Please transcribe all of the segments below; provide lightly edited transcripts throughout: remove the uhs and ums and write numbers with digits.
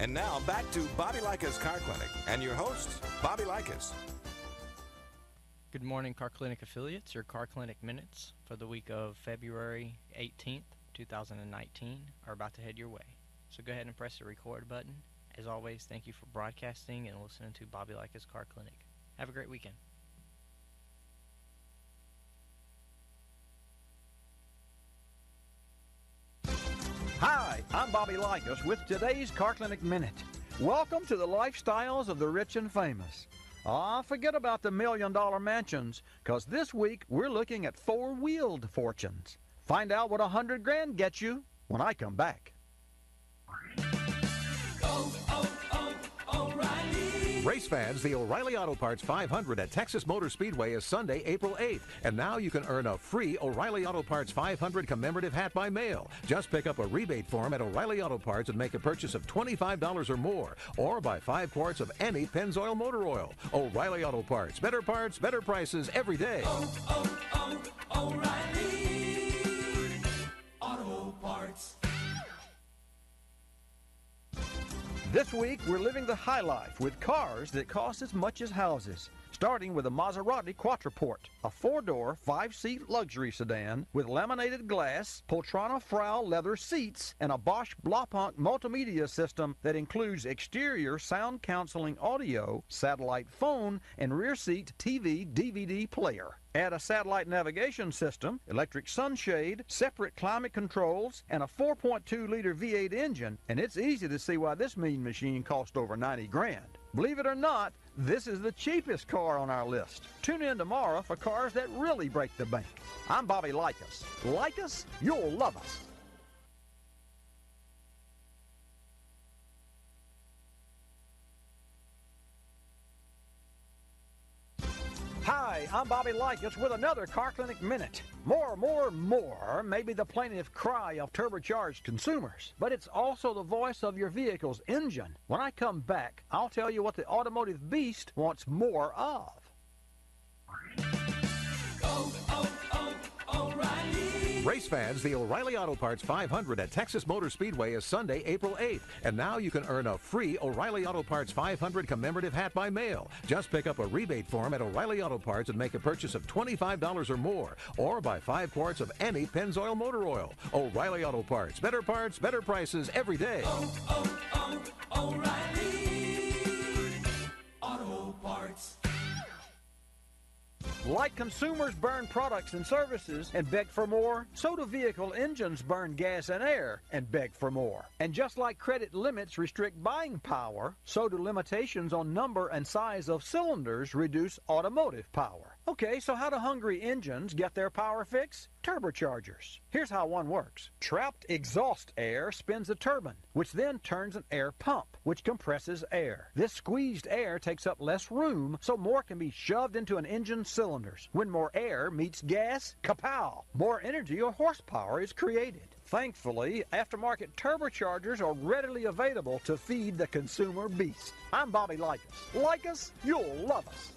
And now back to Bobby Likis Car Clinic and your host, Bobby Likis. Good morning, Car Clinic affiliates. Your Car Clinic minutes for the week of February 18th, 2019 are about to head your way. So go ahead and press the record button. As always, thank you for broadcasting and listening to Bobby Likis Car Clinic. Have a great weekend. Hi, I'm Bobby Likis with today's Car Clinic Minute. Welcome to the lifestyles of the rich and famous. Forget about the million-dollar mansions, because this week we're looking at four-wheeled fortunes. Find out what $100,000 gets you when I come back. Race fans, the O'Reilly Auto Parts 500 at Texas Motor Speedway is Sunday, April 8th. And now you can earn a free O'Reilly Auto Parts 500 commemorative hat by mail. Just pick up a rebate form at O'Reilly Auto Parts and make a purchase of $25 or more. Or buy 5 quarts of any Pennzoil motor oil. O'Reilly Auto Parts. Better prices every day. O'Reilly Auto Parts. This week, we're living the high life with cars that cost as much as houses. Starting with a Maserati Quattraport, a 4-door, 5-seat luxury sedan with laminated glass, Poltrona Frau leather seats, and a Bosch Blaupunkt multimedia system that includes exterior sound canceling audio, satellite phone, and rear seat TV DVD player. Add a satellite navigation system, electric sunshade, separate climate controls, and a 4.2-liter V8 engine, and it's easy to see why this mean machine cost over $90,000. Believe it or not, this is the cheapest car on our list. Tune in tomorrow for cars that really break the bank. I'm Bobby Likis. Like us, you'll love us. Hi, I'm Bobby Likis with another Car Clinic Minute. More may be the plaintive cry of turbocharged consumers, but it's also the voice of your vehicle's engine. When I come back, I'll tell you what the automotive beast wants more of. O'Reilly. Race fans, the O'Reilly Auto Parts 500 at Texas Motor Speedway is Sunday, April 8th. And now you can earn a free O'Reilly Auto Parts 500 commemorative hat by mail. Just pick up a rebate form at O'Reilly Auto Parts and make a purchase of $25 or more. Or buy 5 quarts of any Pennzoil motor oil. O'Reilly Auto Parts. Better prices every day. O'Reilly Auto Parts. Like consumers burn products and services and beg for more, so do vehicle engines burn gas and air and beg for more. And just like credit limits restrict buying power, so do limitations on number and size of cylinders reduce automotive power. Okay, so how do hungry engines get their power fix? Turbochargers. Here's how one works. Trapped exhaust air spins a turbine, which then turns an air pump, which compresses air. This squeezed air takes up less room, so more can be shoved into an engine's cylinders. When more air meets gas, kapow! More energy or horsepower is created. Thankfully, aftermarket turbochargers are readily available to feed the consumer beast. I'm Bobby Likis. Like us, you'll love us.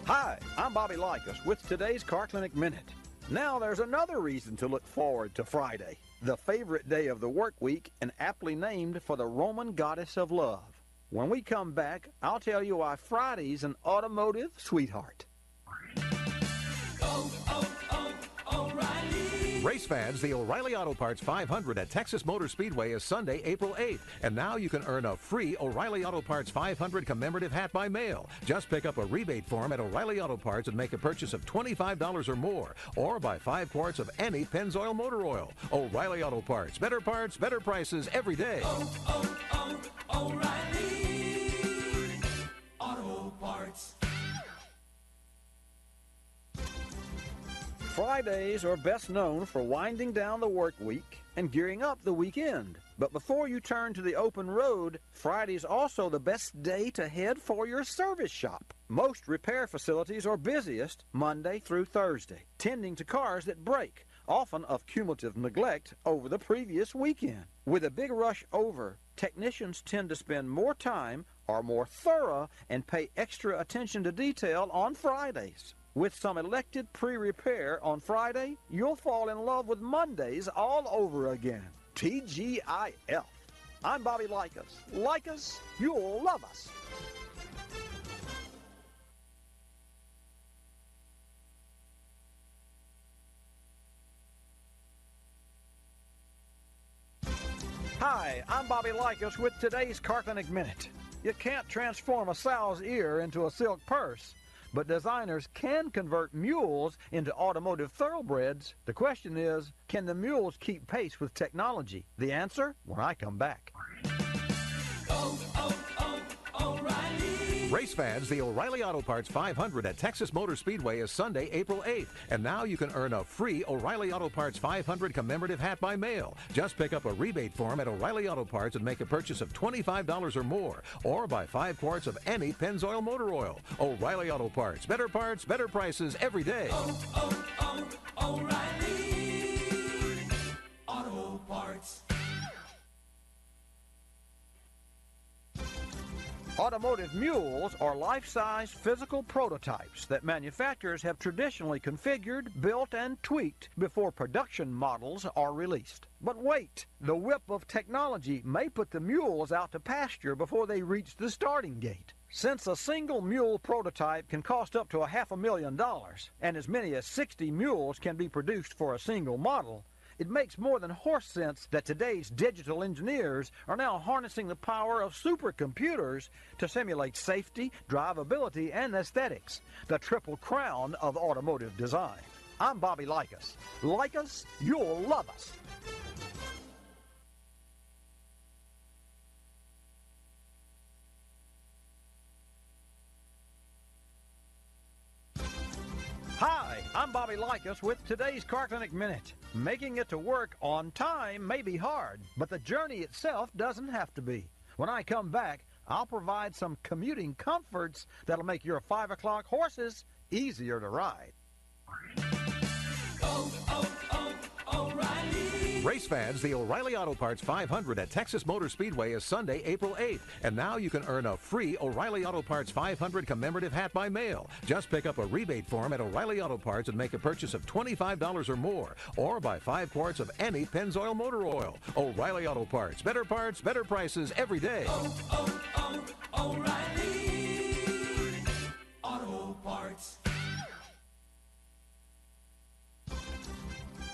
Hi, I'm Bobby Likis with today's Car Clinic Minute. Now there's another reason to look forward to Friday, the favorite day of the work week and aptly named for the Roman goddess of love. When we come back, I'll tell you why Friday's an automotive sweetheart. O'Reilly. Race fans, the O'Reilly Auto Parts 500 at Texas Motor Speedway is Sunday, April 8th. And now you can earn a free O'Reilly Auto Parts 500 commemorative hat by mail. Just pick up a rebate form at O'Reilly Auto Parts and make a purchase of $25 or more. Or buy 5 quarts of any Pennzoil motor oil. O'Reilly Auto Parts. Better prices every day. O'Reilly Auto Parts. Fridays are best known for winding down the work week and gearing up the weekend. But before you turn to the open road, Friday's also the best day to head for your service shop. Most repair facilities are busiest Monday through Thursday, tending to cars that break, often of cumulative neglect over the previous weekend. With a big rush over, technicians tend to spend more time, are more thorough, and pay extra attention to detail on Fridays. With some elected pre-repair on Friday, you'll fall in love with Mondays all over again. TGIF. I'm Bobby Likis. Like us, you'll love us. Hi, I'm Bobby Likis with today's Car Clinic Minute. You can't transform a sow's ear into a silk purse, but designers can convert mules into automotive thoroughbreds. The question is, can the mules keep pace with technology? The answer, when I come back. O'Reilly. Race fans, the O'Reilly Auto Parts 500 at Texas Motor Speedway is Sunday, April 8th. And now you can earn a free O'Reilly Auto Parts 500 commemorative hat by mail. Just pick up a rebate form at O'Reilly Auto Parts and make a purchase of $25 or more. Or buy 5 quarts of any Pennzoil motor oil. O'Reilly Auto Parts, better prices every day. O'Reilly Auto Parts. Automotive mules are life-size physical prototypes that manufacturers have traditionally configured, built, and tweaked before production models are released. But wait, the whip of technology may put the mules out to pasture before they reach the starting gate. Since a single mule prototype can cost up to $500,000, and as many as 60 mules can be produced for a single model, it makes more than horse sense that today's digital engineers are now harnessing the power of supercomputers to simulate safety, drivability, and aesthetics, the triple crown of automotive design. I'm Bobby Likis. Like us, you'll love us. Hi, I'm Bobby Likis with today's Car Clinic Minute. Making it to work on time may be hard, but the journey itself doesn't have to be. When I come back, I'll provide some commuting comforts that'll make your 5 o'clock horses easier to ride. O'Reilly. Race fans, the O'Reilly Auto Parts 500 at Texas Motor Speedway is Sunday, April 8th. And now you can earn a free O'Reilly Auto Parts 500 commemorative hat by mail. Just pick up a rebate form at O'Reilly Auto Parts and make a purchase of $25 or more. Or buy 5 quarts of any Pennzoil motor oil. O'Reilly Auto Parts, better prices every day. O'Reilly Auto Parts.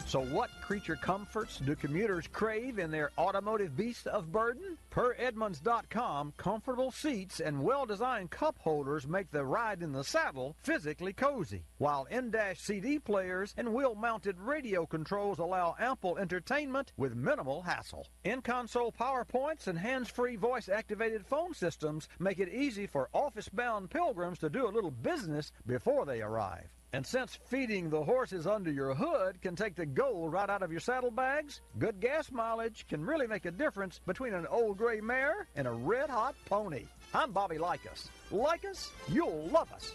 So what creature comforts do commuters crave in their automotive beast of burden? Per Edmunds.com, comfortable seats and well-designed cup holders make the ride in the saddle physically cozy, while in-dash CD players and wheel-mounted radio controls allow ample entertainment with minimal hassle. In-console PowerPoints and hands-free voice-activated phone systems make it easy for office-bound pilgrims to do a little business before they arrive. And since feeding the horses under your hood can take the gold right out of your saddlebags, good gas mileage can really make a difference between an old gray mare and a red-hot pony. I'm Bobby Likis. Like us, you'll love us.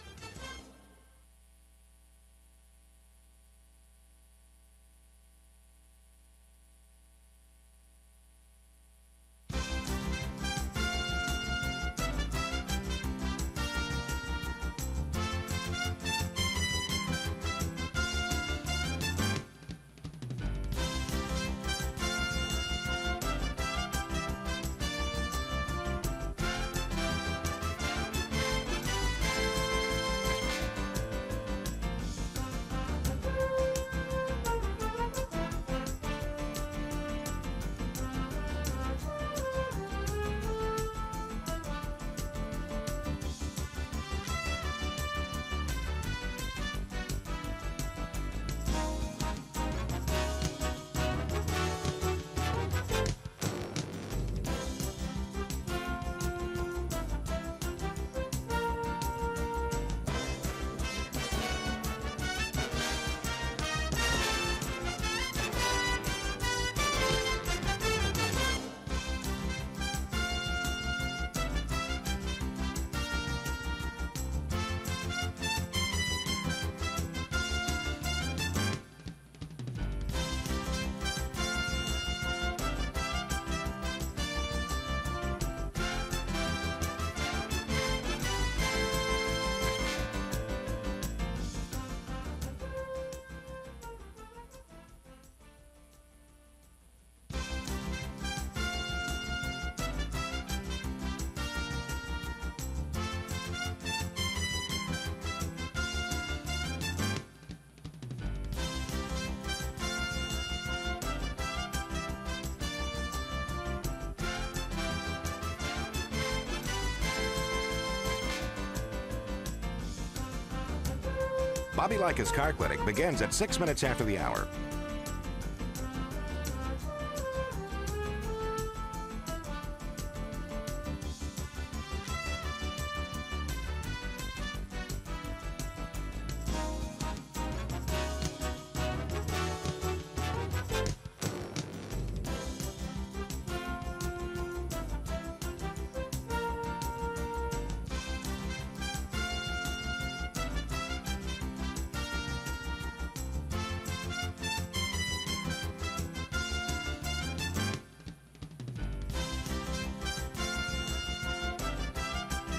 Bobby Likis Car Clinic begins at 6 minutes after the hour.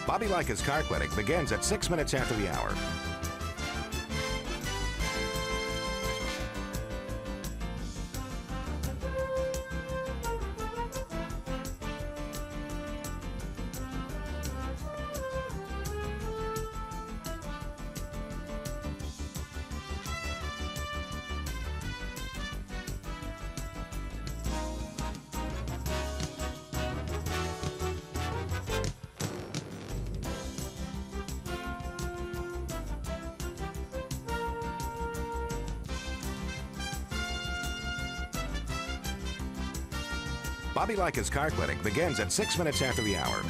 Bobby Likis Car Clinic begins at 6 minutes after the hour. Bobby Likis Car Clinic begins at 6 minutes after the hour.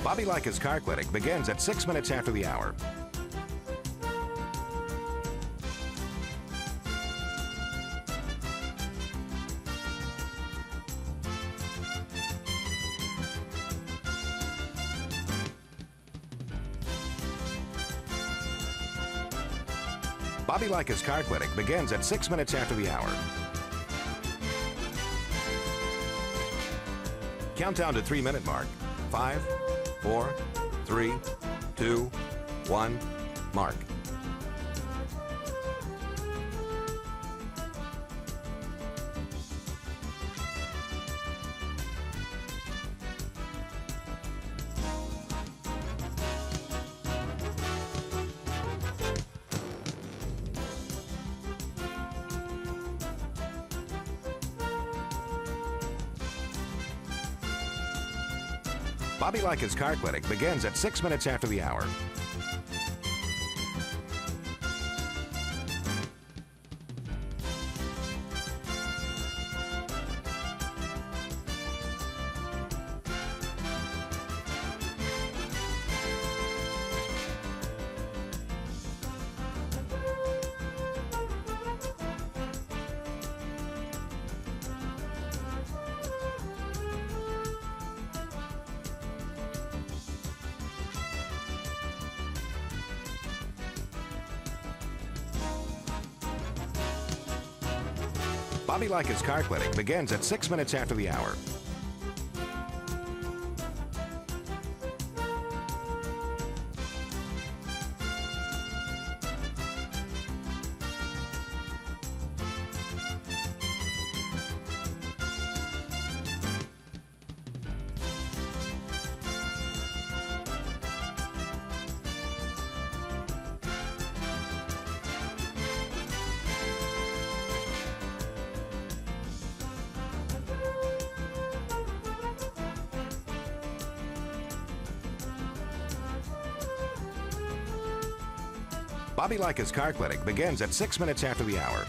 Bobby Likis Car Clinic begins at 6 minutes after the hour. Bobby Likis Car Clinic begins at 6 minutes after the hour. Countdown to 3-minute mark. 5, 4, 3, 2, 1, mark. Bobby Likis Car Clinic begins at 6 minutes after the hour. Bobby Likis Car Clinic begins at 6 minutes after the hour. Bobby Likis Car Clinic begins at 6 minutes after the hour.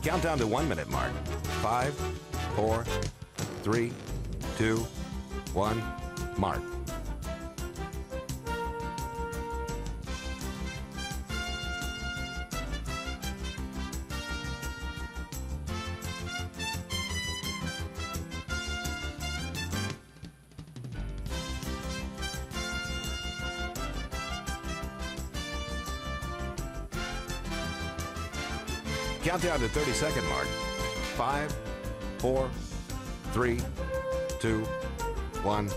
Countdown to 1-minute mark. 5, 4, 3, 2, 1, mark. Countdown to 30-second mark. 5, 4, 3, 2, 1,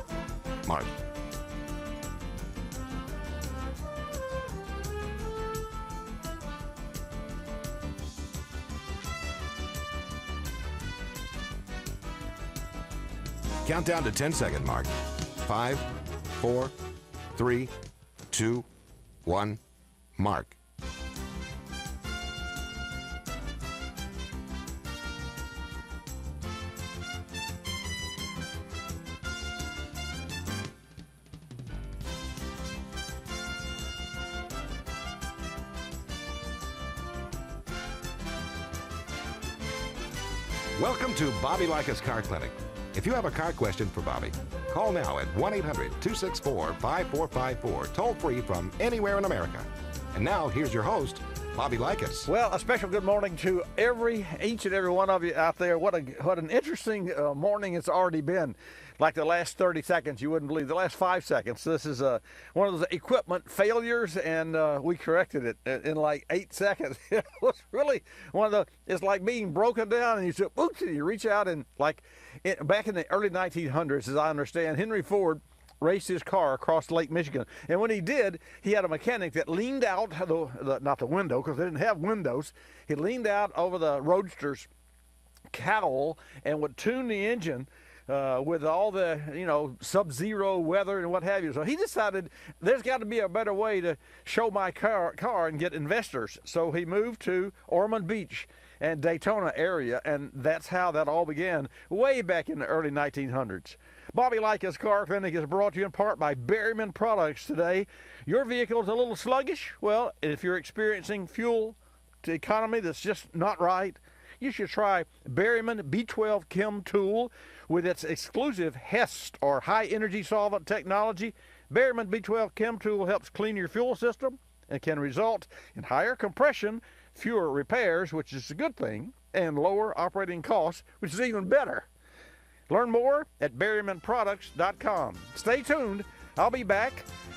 mark. Countdown to 10-second mark. 5, 4, 3, 2, 1, mark. Welcome to Bobby Likis Car Clinic. If you have a car question for Bobby, call now at 1-800-264-5454, toll free from anywhere in America. And now, here's your host, Bobby Likis. Well, a special good morning to each and every one of you out there. What an interesting morning it's already been. Like the last 30 seconds, you wouldn't believe. The last 5 seconds. This is one of those equipment failures, and we corrected it in like 8 seconds. It was really it's like being broken down, and you say, oops, and you reach out, and back in the early 1900s, as I understand, Henry Ford raced his car across Lake Michigan. And when he did, he had a mechanic that leaned out, not the window, because they didn't have windows. He leaned out over the Roadster's cowl and would tune the engine with all the, sub-zero weather and what have you. So he decided there's got to be a better way to show my car and get investors. So he moved to Ormond Beach and Daytona area, and that's how that all began way back in the early 1900s. Bobby Likis Car Clinic is brought to you in part by Berryman Products today. Your vehicle's a little sluggish? Well, if you're experiencing fuel economy that's just not right, you should try Berryman B12 Chem Tool with its exclusive HEST or high energy solvent technology. Berryman B12 Chem Tool helps clean your fuel system and can result in higher compression, fewer repairs, which is a good thing, and lower operating costs, which is even better. Learn more at berrymanproducts.com. Stay tuned. I'll be back.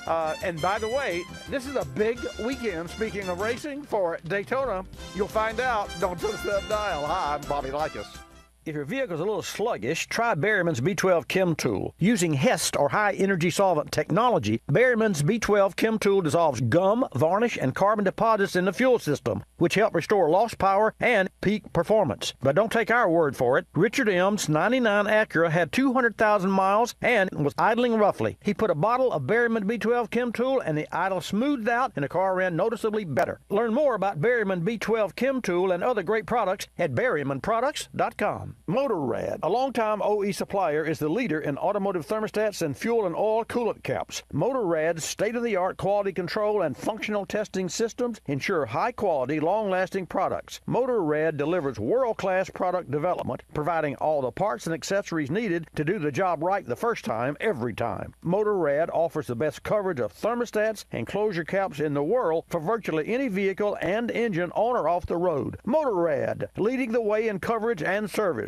And by the way, this is a big weekend, speaking of racing, for Daytona. You'll find out. Don't touch that dial. Hi, I'm Bobby Likis. If your vehicle's a little sluggish, try Berryman's B12 Chem Tool. Using HEST or high energy solvent technology, Berryman's B12 Chem Tool dissolves gum, varnish, and carbon deposits in the fuel system, which help restore lost power and peak performance. But don't take our word for it. Richard M's 99 Acura had 200,000 miles and was idling roughly. He put a bottle of Berryman B12 Chem Tool and the idle smoothed out and the car ran noticeably better. Learn more about Berryman B12 Chem Tool and other great products at berrymanproducts.com. Motorrad, a longtime OE supplier, is the leader in automotive thermostats and fuel and oil coolant caps. Motorrad's state-of-the-art quality control and functional testing systems ensure high-quality, long-lasting products. Motorrad delivers world-class product development, providing all the parts and accessories needed to do the job right the first time, every time. Motorrad offers the best coverage of thermostats and closure caps in the world for virtually any vehicle and engine on or off the road. Motorrad, leading the way in coverage and service.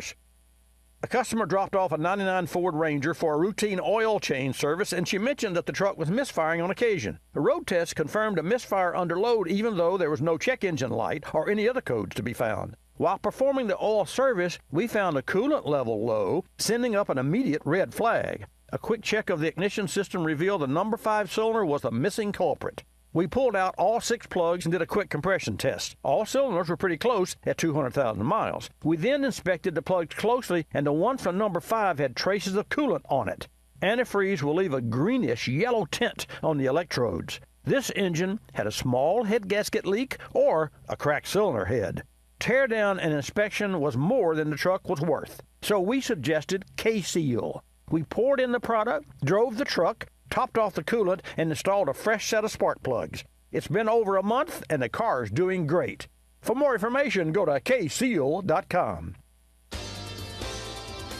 A customer dropped off a 99 Ford Ranger for a routine oil change service, and she mentioned that the truck was misfiring on occasion. A road test confirmed a misfire under load, even though there was no check engine light or any other codes to be found. While performing the oil service, we found a coolant level low, sending up an immediate red flag. A quick check of the ignition system revealed the number 5 cylinder was the missing culprit. We pulled out all 6 plugs and did a quick compression test. All cylinders were pretty close at 200,000 miles. We then inspected the plugs closely, and the one from number 5 had traces of coolant on it. Antifreeze will leave a greenish yellow tint on the electrodes. This engine had a small head gasket leak or a cracked cylinder head. Tear down and inspection was more than the truck was worth. So we suggested K-Seal. We poured in the product, drove the truck, topped off the coolant, and installed a fresh set of spark plugs. It's been over a month, and the car's doing great. For more information, go to kseal.com.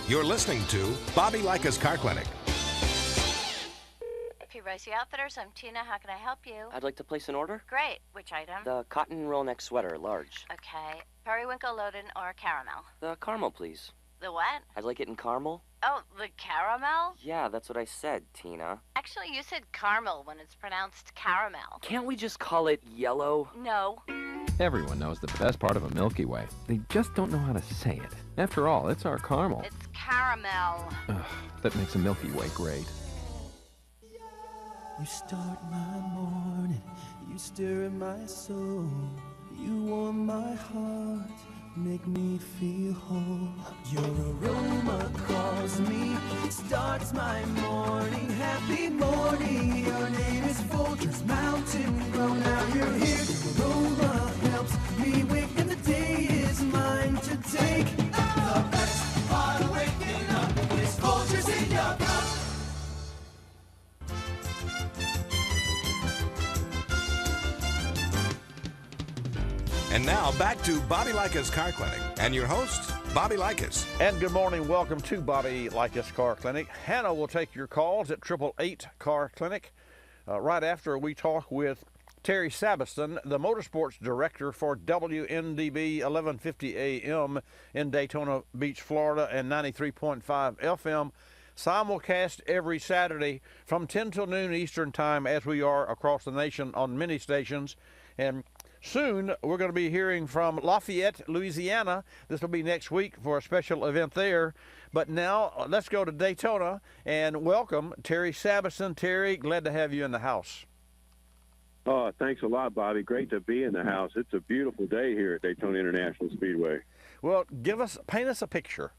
You're listening to Bobby Likis Car Clinic. Rosie Outfitters, I'm Tina. How can I help you? I'd like to place an order. Great. Which item? The cotton roll neck sweater, large. Okay. Periwinkle, Loden, or caramel? The caramel, please. The what? I'd like it in caramel. Oh, the caramel? Yeah, that's what I said, Tina. Actually, you said caramel when it's pronounced caramel. Can't we just call it yellow? No. Everyone knows the best part of a Milky Way. They just don't know how to say it. After all, it's our caramel. It's caramel. Ugh, that makes a Milky Way great. You start my morning, you stir in my soul, you warm my heart, make me feel whole. Your aroma calls me, starts my morning, happy morning. Your name is Folgers Mountain Grow. Now you're here, your aroma helps me wake, and the day is mine to take. The best part of waking up is Folgers in your cup. And now back to Bobby Likis Car Clinic and your host, Bobby Likis. And good morning. Welcome to Bobby Likis Car Clinic. Hannah will take your calls at 888 Car Clinic right after we talk with Terry Sabiston, the motorsports director for WNDB 1150 AM in Daytona Beach, Florida, and 93.5 FM. Simulcast every Saturday from 10 till noon Eastern Time, as we are across the nation on many stations. And soon, we're going to be hearing from Lafayette, Louisiana. This will be next week for a special event there. But now, let's go to Daytona and welcome Terry Sabiston. Terry, glad to have you in the house. Oh, thanks a lot, Bobby. Great to be in the house. It's a beautiful day here at Daytona International Speedway. Well, paint us a picture.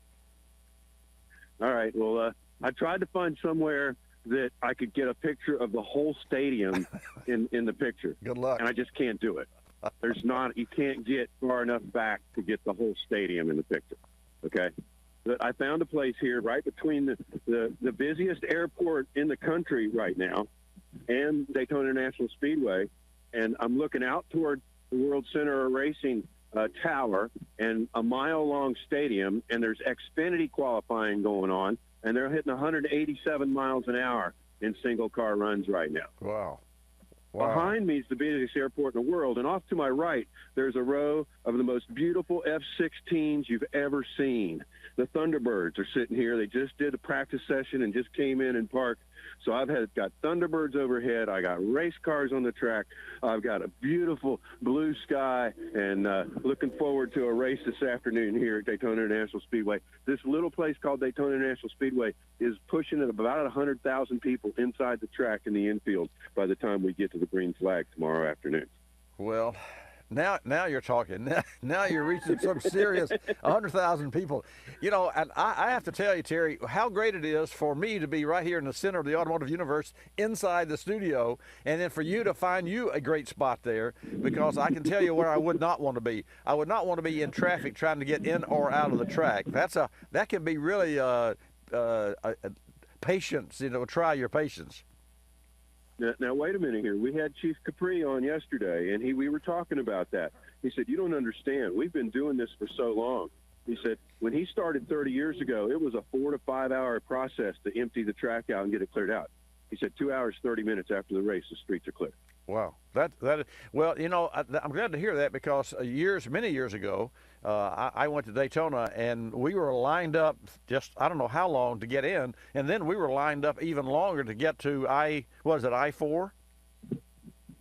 All right. Well, I tried to find somewhere that I could get a picture of the whole stadium in the picture. Good luck. And I just can't do it. You can't get far enough back to get the whole stadium in the picture. Okay. But I found a place here right between the busiest airport in the country right now and Daytona International Speedway. And I'm looking out toward the World Center of Racing tower and a mile-long stadium, and there's Xfinity qualifying going on, and they're hitting 187 miles an hour in single-car runs right now. Wow. Behind me is the busiest airport in the world, and off to my right, there's a row of the most beautiful F-16s you've ever seen. The Thunderbirds are sitting here. They just did a practice session and just came in and parked. So I've got Thunderbirds overhead. I got race cars on the track. I've got a beautiful blue sky, and looking forward to a race this afternoon here at Daytona International Speedway. This little place called Daytona International Speedway is pushing at about 100,000 people inside the track in the infield by the time we get to the green flag tomorrow afternoon. Well, now you're talking. Now you're reaching some serious 100,000 people. You know, and I have to tell you, Terry, how great it is for me to be right here in the center of the automotive universe inside the studio, and then for you to find you a great spot there, because I can tell you where I would not want to be. I would not want to be in traffic trying to get in or out of the track. That can be really patience, try your patience. Now, wait a minute here. We had Chief Capri on yesterday, and we were talking about that. He said, you don't understand. We've been doing this for so long. He said, when he started 30 years ago, it was a 4 to 5 hour process to empty the track out and get it cleared out. He said 2 hours, 30 minutes after the race, the streets are clear. Wow. Well, I'm glad to hear that, because many years ago, I went to Daytona, and we were lined up just, I don't know how long to get in, and then we were lined up even longer to get to I-4?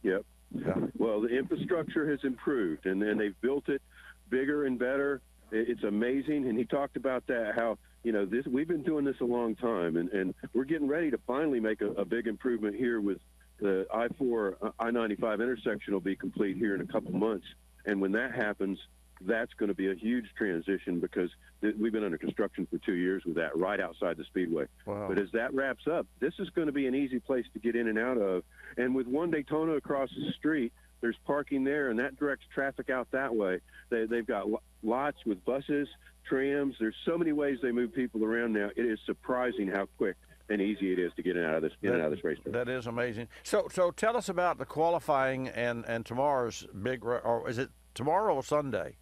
Yep. Yeah. Well, the infrastructure has improved, and they've built it bigger and better. It's amazing, and he talked about that, how, we've been doing this a long time, and we're getting ready to finally make a big improvement here with the I-4, I-95 intersection will be complete here in a couple months. And when that happens, that's going to be a huge transition, because we've been under construction for 2 years with that right outside the Speedway. Wow. But as that wraps up, this is going to be an easy place to get in and out of. And with one Daytona across the street, there's parking there, and that directs traffic out that way. They've got lots with buses, trams. There's so many ways they move people around now. It is surprising how quick and easy it is to get in and out of this racetrack. That is amazing. So tell us about the qualifying and tomorrow's big, or is it tomorrow or Sunday?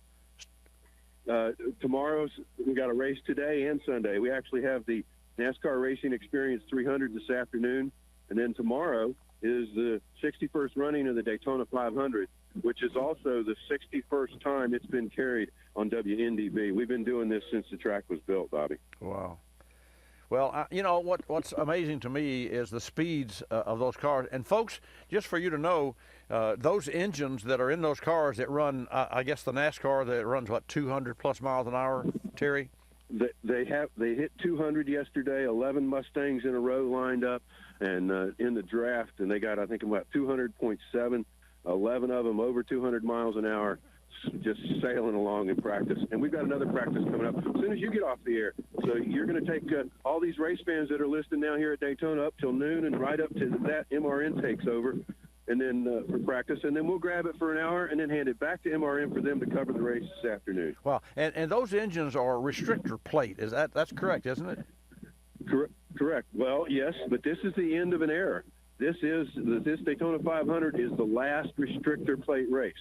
Tomorrow's, we got a race today and Sunday. We actually have the NASCAR Racing Experience 300 this afternoon, and then tomorrow is the 61st running of the Daytona 500. which is also the 61st time it's been carried on WNDB. We've been doing this since the track was built, Bobby. Wow. Well, you know, what's amazing to me is the speeds of those cars. And folks, just for you to know, those engines that are in those cars that run, I guess the NASCAR that runs, what, 200 plus miles an hour, Terry? They hit 200 yesterday, 11 Mustangs in a row lined up and in the draft, and they got, I think, about 200.7, 11 of them over 200 miles an hour, just sailing along in practice. And we've got another practice coming up as soon as you get off the air. So you're going to take all these race fans that are listed now here at Daytona up till noon, and right up to that, MRN takes over, and then for practice, and then we'll grab it for an hour and then hand it back to MRN for them to cover the race this afternoon. Wow, and those engines are restrictor plate. That's correct, isn't it? Correct. Well, yes, but this is the end of an era. This Daytona 500 is the last restrictor plate race.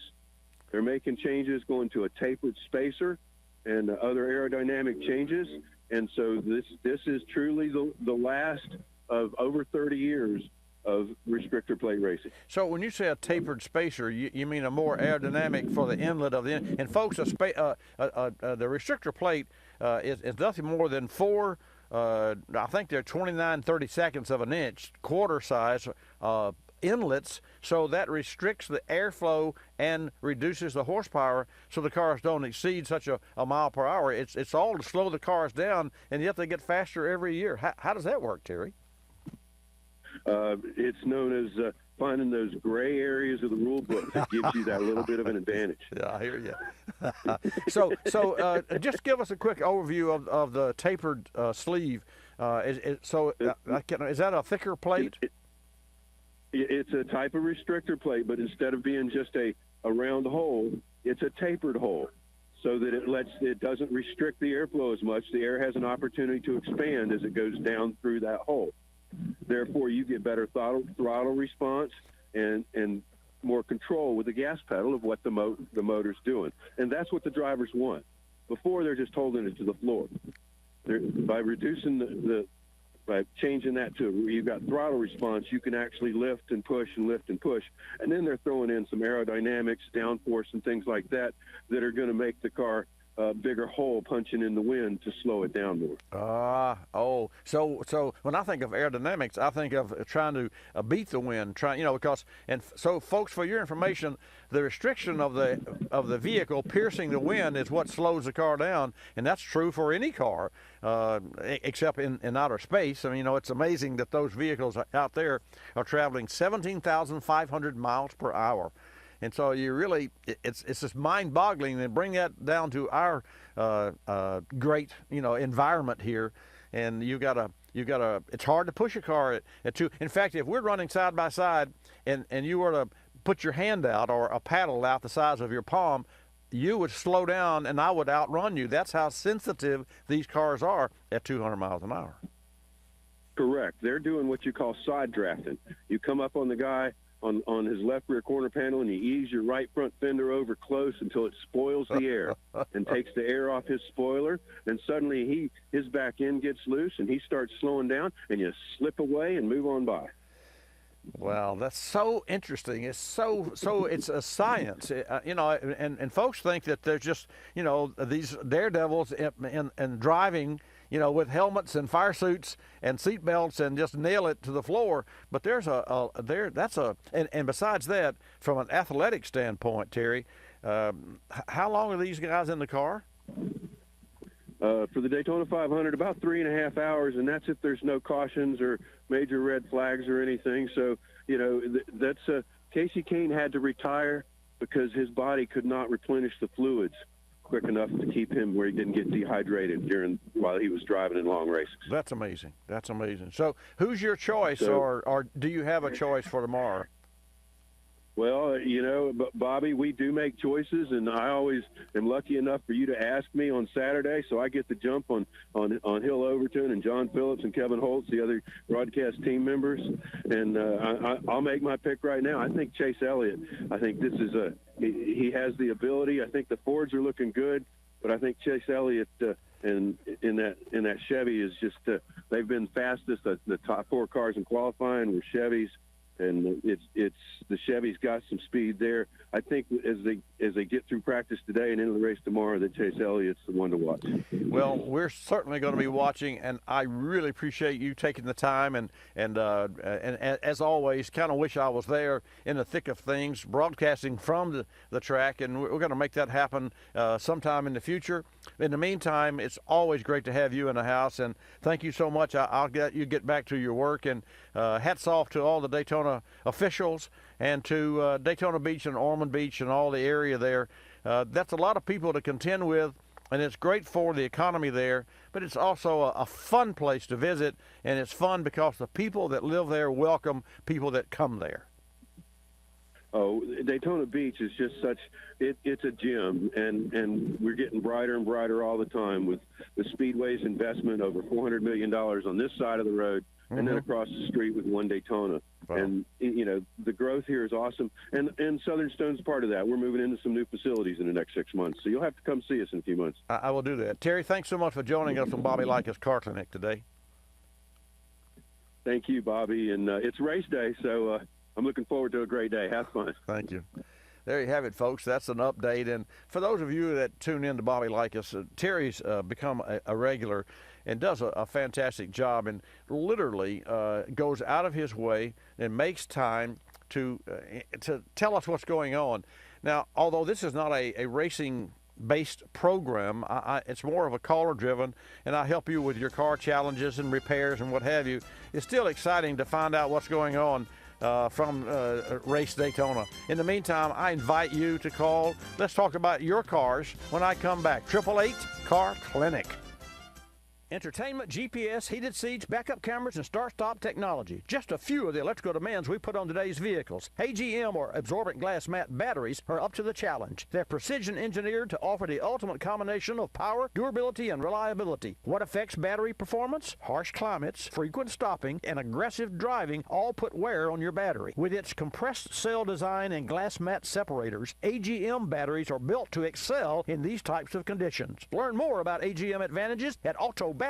They're making changes, going to a tapered spacer and other aerodynamic changes, and so this is truly the last of over 30 years of restrictor plate racing. So when you say a tapered spacer, you mean a more aerodynamic for the inlet of the engine. And folks, the restrictor plate is nothing more than four, I think they're 29/32 of an inch, quarter size inlets, so that restricts the airflow and reduces the horsepower so the cars don't exceed such a mile per hour. It's all to slow the cars down, and yet they get faster every year. How does that work, Terry? It's known as finding those gray areas of the rule book that gives you that little bit of an advantage. Yeah, I hear you. So just give us a quick overview of the tapered sleeve. Is that a thicker plate? It's a type of restrictor plate, but instead of being just a round hole, it's a tapered hole, so that it doesn't restrict the airflow as much. The air has an opportunity to expand as it goes down through that hole. Therefore, you get better throttle response and more control with the gas pedal of what the motor's doing. And that's what the drivers want. Before, they're just holding it to the floor. By reducing by changing that to where you've got throttle response, you can actually lift and push and lift and push. And then they're throwing in some aerodynamics, downforce, and things like that are going to make the car a bigger hole punching in the wind to slow it down more. So when I think of aerodynamics, I think of trying to beat the wind, so folks, for your information, the restriction of the vehicle piercing the wind is what slows the car down, and that's true for any car, except in outer space. I mean, it's amazing that those vehicles out there are traveling 17,500 miles per hour. And so it's just mind-boggling, and bring that down to our great, environment here. And it's hard to push a car at two. In fact, if we're running side by side and you were to put your hand out or a paddle out the size of your palm, you would slow down and I would outrun you. That's how sensitive these cars are at 200 miles an hour. Correct. They're doing what you call side drafting. You come up on the guy on his left rear corner panel, and you ease your right front fender over close until it spoils the air and takes the air off his spoiler. And suddenly his back end gets loose, and he starts slowing down, and you slip away and move on by. Well, that's so interesting. It's so it's a science, and folks think that there's just, these daredevils and driving, with helmets and fire suits and seat belts and just nail it to the floor. But there's and besides that, from an athletic standpoint, Terry, how long are these guys in the car? For the Daytona 500, about 3.5 hours, and that's if there's no cautions or major red flags or anything. So, that's Casey Kane had to retire because his body could not replenish the fluids quick enough to keep him where he didn't get dehydrated while he was driving in long races. That's amazing. So who's your choice, or do you have a choice for tomorrow? Well, Bobby, we do make choices, and I always am lucky enough for you to ask me on Saturday, so I get the jump on Hill Overton and John Phillips and Kevin Holtz, the other broadcast team members, and I'll make my pick right now. I think Chase Elliott. I think this is he has the ability. I think the Fords are looking good, but I think Chase Elliott and in that Chevy is just they've been fastest. The top four cars in qualifying were Chevys. and it's the Chevy's got some speed there. I think as they get through practice today and into the race tomorrow, that Chase Elliott's the one to watch. Well, we're certainly going to be watching, and I really appreciate you taking the time. And as always, kind of wish I was there in the thick of things, broadcasting from the track, and we're going to make that happen sometime in the future. In the meantime, it's always great to have you in the house, and thank you so much. I'll get you get back to your work, and hats off to all the Daytona officials and to Daytona Beach and Ormond Beach and all the area there. That's a lot of people to contend with, and it's great for the economy there, but it's also a fun place to visit, and it's fun because the people that live there welcome people that come there. Oh, Daytona Beach is just it's a gem, and we're getting brighter and brighter all the time with the Speedway's investment, over $400 million on this side of the road, and then across the street with one Daytona. Wow. And, the growth here is awesome, and Southern Stone's part of that. We're moving into some new facilities in the next 6 months, so you'll have to come see us in a few months. I will do that. Terry, thanks so much for joining us on Bobby Likis Car Clinic today. Thank you, Bobby, and it's race day, so I'm looking forward to a great day. Have fun. Thank you. There you have it, folks. That's an update. And for those of you that tune in to Bobby Likis, Terry's become a regular and does a fantastic job, and literally goes out of his way and makes time to tell us what's going on. Now, although this is not a racing-based program, it's more of a caller-driven, and I help you with your car challenges and repairs and what have you. It's still exciting to find out what's going on from Race Daytona. In the meantime, I invite you to call. Let's talk about your cars when I come back. 888 Car Clinic. Entertainment, GPS, heated seats, backup cameras, and start-stop technology. Just a few of the electrical demands we put on today's vehicles. Agm, or absorbent glass mat batteries, are up to the challenge. They're precision engineered to offer the ultimate combination of power, durability, and reliability. What affects battery performance? Harsh climates, frequent stopping, and aggressive driving all put wear on your battery. With its compressed cell design and glass mat separators, Agm batteries are built to excel in these types of conditions. Learn more about Agm advantages at autobatteries.com.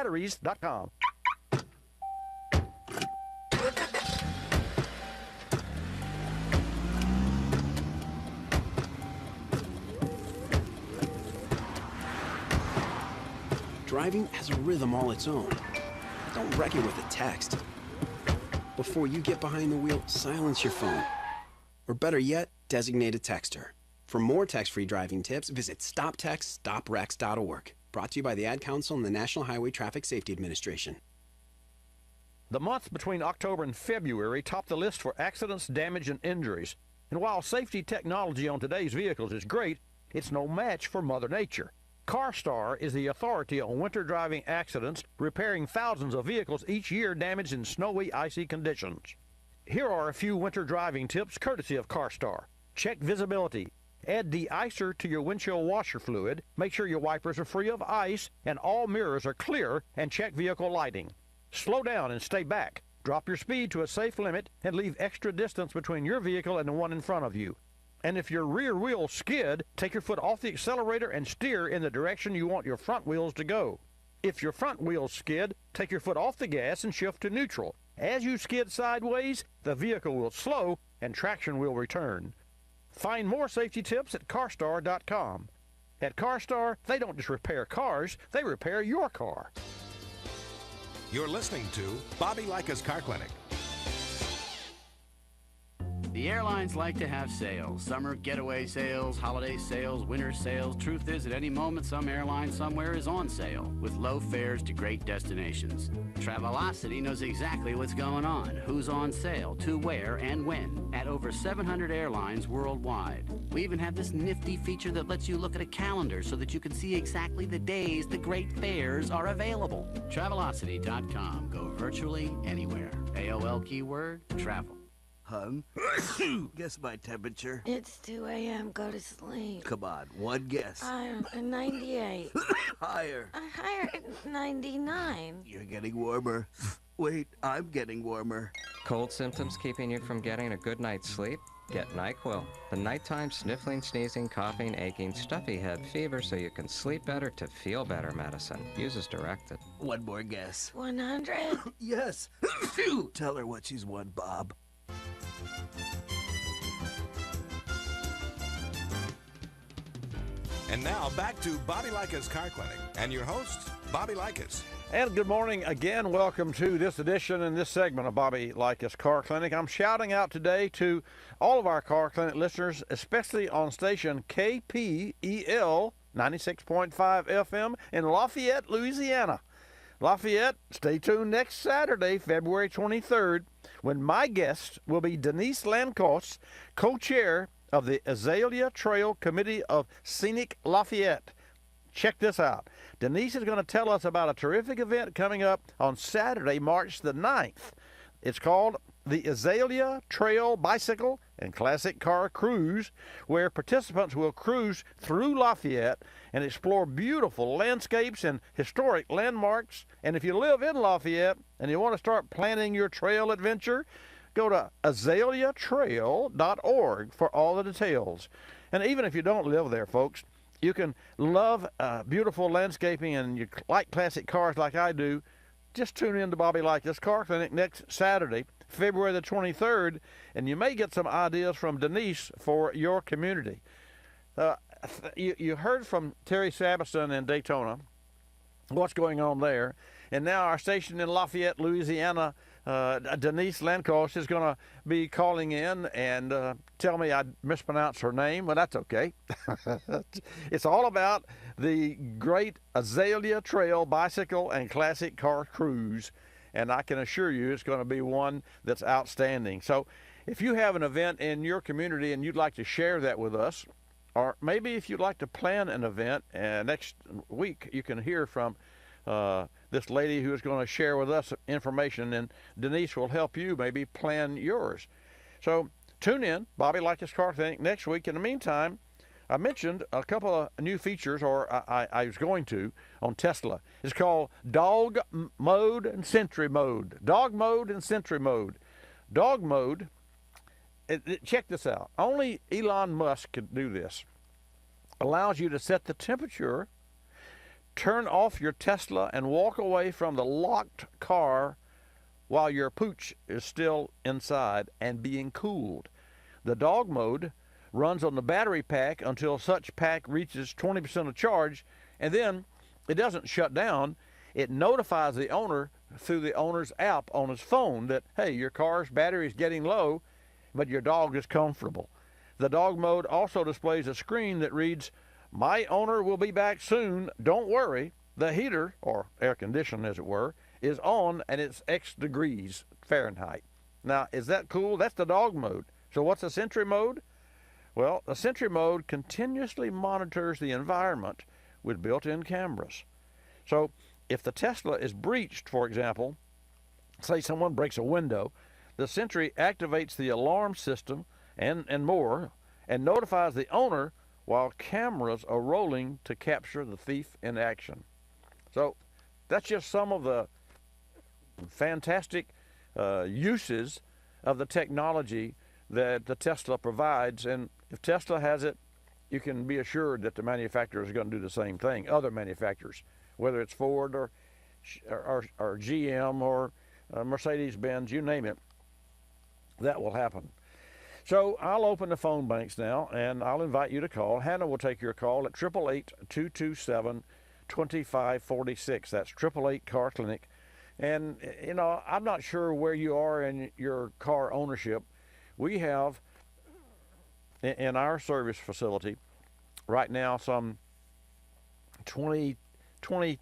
Driving has a rhythm all its own. Don't wreck it with a text. Before you get behind the wheel, silence your phone. Or better yet, designate a texter. For more text-free driving tips, visit stoptextstoprex.org. Brought to you by the Ad Council and the National Highway Traffic Safety Administration. The months between October and February top the list for accidents, damage, and injuries. And while safety technology on today's vehicles is great, it's no match for Mother Nature. CarStar is the authority on winter driving accidents, repairing thousands of vehicles each year damaged in snowy, icy conditions. Here are a few winter driving tips courtesy of CarStar. Check visibility. Add de-icer to your windshield washer fluid, make sure your wipers are free of ice and all mirrors are clear, and check vehicle lighting. Slow down and stay back. Drop your speed to a safe limit and leave extra distance between your vehicle and the one in front of you. And if your rear wheels skid, take your foot off the accelerator and steer in the direction you want your front wheels to go. If your front wheels skid, take your foot off the gas and shift to neutral. As you skid sideways, the vehicle will slow and traction will return. Find more safety tips at carstar.com. At CarStar, they don't just repair cars, they repair your car. You're listening to Bobby Likis Car Clinic. The airlines like to have sales. Summer getaway sales, holiday sales, winter sales. Truth is, at any moment, some airline somewhere is on sale with low fares to great destinations. Travelocity knows exactly what's going on, who's on sale, to where, and when, at over 700 airlines worldwide. We even have this nifty feature that lets you look at a calendar so that you can see exactly the days the great fares are available. Travelocity.com. Go virtually anywhere. AOL keyword, travel. Hun, guess my temperature. It's 2 a.m. Go to sleep. Come on, one guess. I'm 98. Higher. Higher, 99. You're getting warmer. Wait, I'm getting warmer. Cold symptoms keeping you from getting a good night's sleep? Get NyQuil, the nighttime sniffling, sneezing, coughing, aching, stuffy head, fever so you can sleep better to feel better medicine. Use as directed. One more guess. 100? Yes. Tell her what she's won, Bob. And now back to Bobby Likis Car Clinic and your host, Bobby Likis. And good morning again. Welcome to this edition and this segment of Bobby Likis Car Clinic. I'm shouting out today to all of our Car Clinic listeners, especially on station KPEL 96.5 FM in Lafayette, Louisiana. Lafayette, stay tuned next Saturday, February 23rd, when my guest will be Denise Lankos, co-chair of the Azalea Trail Committee of Scenic Lafayette. Check this out. Denise is going to tell us about a terrific event coming up on Saturday, March the 9th. It's called the Azalea Trail Bicycle and Classic Car Cruise, where participants will cruise through Lafayette and explore beautiful landscapes and historic landmarks. And if you live in Lafayette and you want to start planning your trail adventure, go to azaleatrail.org for all the details. And even if you don't live there, folks, you can love beautiful landscaping and you like classic cars like I do. Just tune in to Bobby Likis Car Clinic next Saturday, February the 23rd, and you may get some ideas from Denise for your community. You heard from Terry Sabiston in Daytona, what's going on there, and now our station in Lafayette, Louisiana, Denise Lankos is going to be calling in and tell me I mispronounced her name, but that's okay. It's all about the great Azalea Trail Bicycle and Classic Car Cruise, and I can assure you it's going to be one that's outstanding. So if you have an event in your community and you'd like to share that with us, or maybe if you'd like to plan an event, next week you can hear from this lady who is going to share with us information, and Denise will help you maybe plan yours. So tune in, Bobby Likis Car Clinic next week. In the meantime, I mentioned a couple of new features, or I was going to, on Tesla. It's called Dog Mode and Sentry Mode. Dog Mode and Sentry Mode. Dog Mode, check this out. Only Elon Musk could do this. Allows you to set the temperature, turn off your Tesla, and walk away from the locked car while your pooch is still inside and being cooled. The dog mode runs on the battery pack until such pack reaches 20% of charge, and then it doesn't shut down. It notifies the owner through the owner's app on his phone that, hey, your car's battery is getting low, but your dog is comfortable. The dog mode also displays a screen that reads, "My owner will be back soon. Don't worry. The heater," or air condition as it were, "is on and it's X degrees Fahrenheit." Now, is that cool? That's the dog mode. So what's the sentry mode? Well, the sentry mode continuously monitors the environment with built-in cameras. So if the Tesla is breached, for example, say someone breaks a window, the sentry activates the alarm system and more, and notifies the owner while cameras are rolling to capture the thief in action. So that's just some of the fantastic uses of the technology that the Tesla provides. And if Tesla has it, you can be assured that the manufacturer is going to do the same thing. Other manufacturers, whether it's Ford or GM or Mercedes-Benz, you name it, that will happen. So I'll open the phone banks now, and I'll invite you to call. Hannah will take your call at 888-227-2546. That's 888 Car Clinic. And, you know, I'm not sure where you are in your car ownership. We have, in our service facility, right now some 22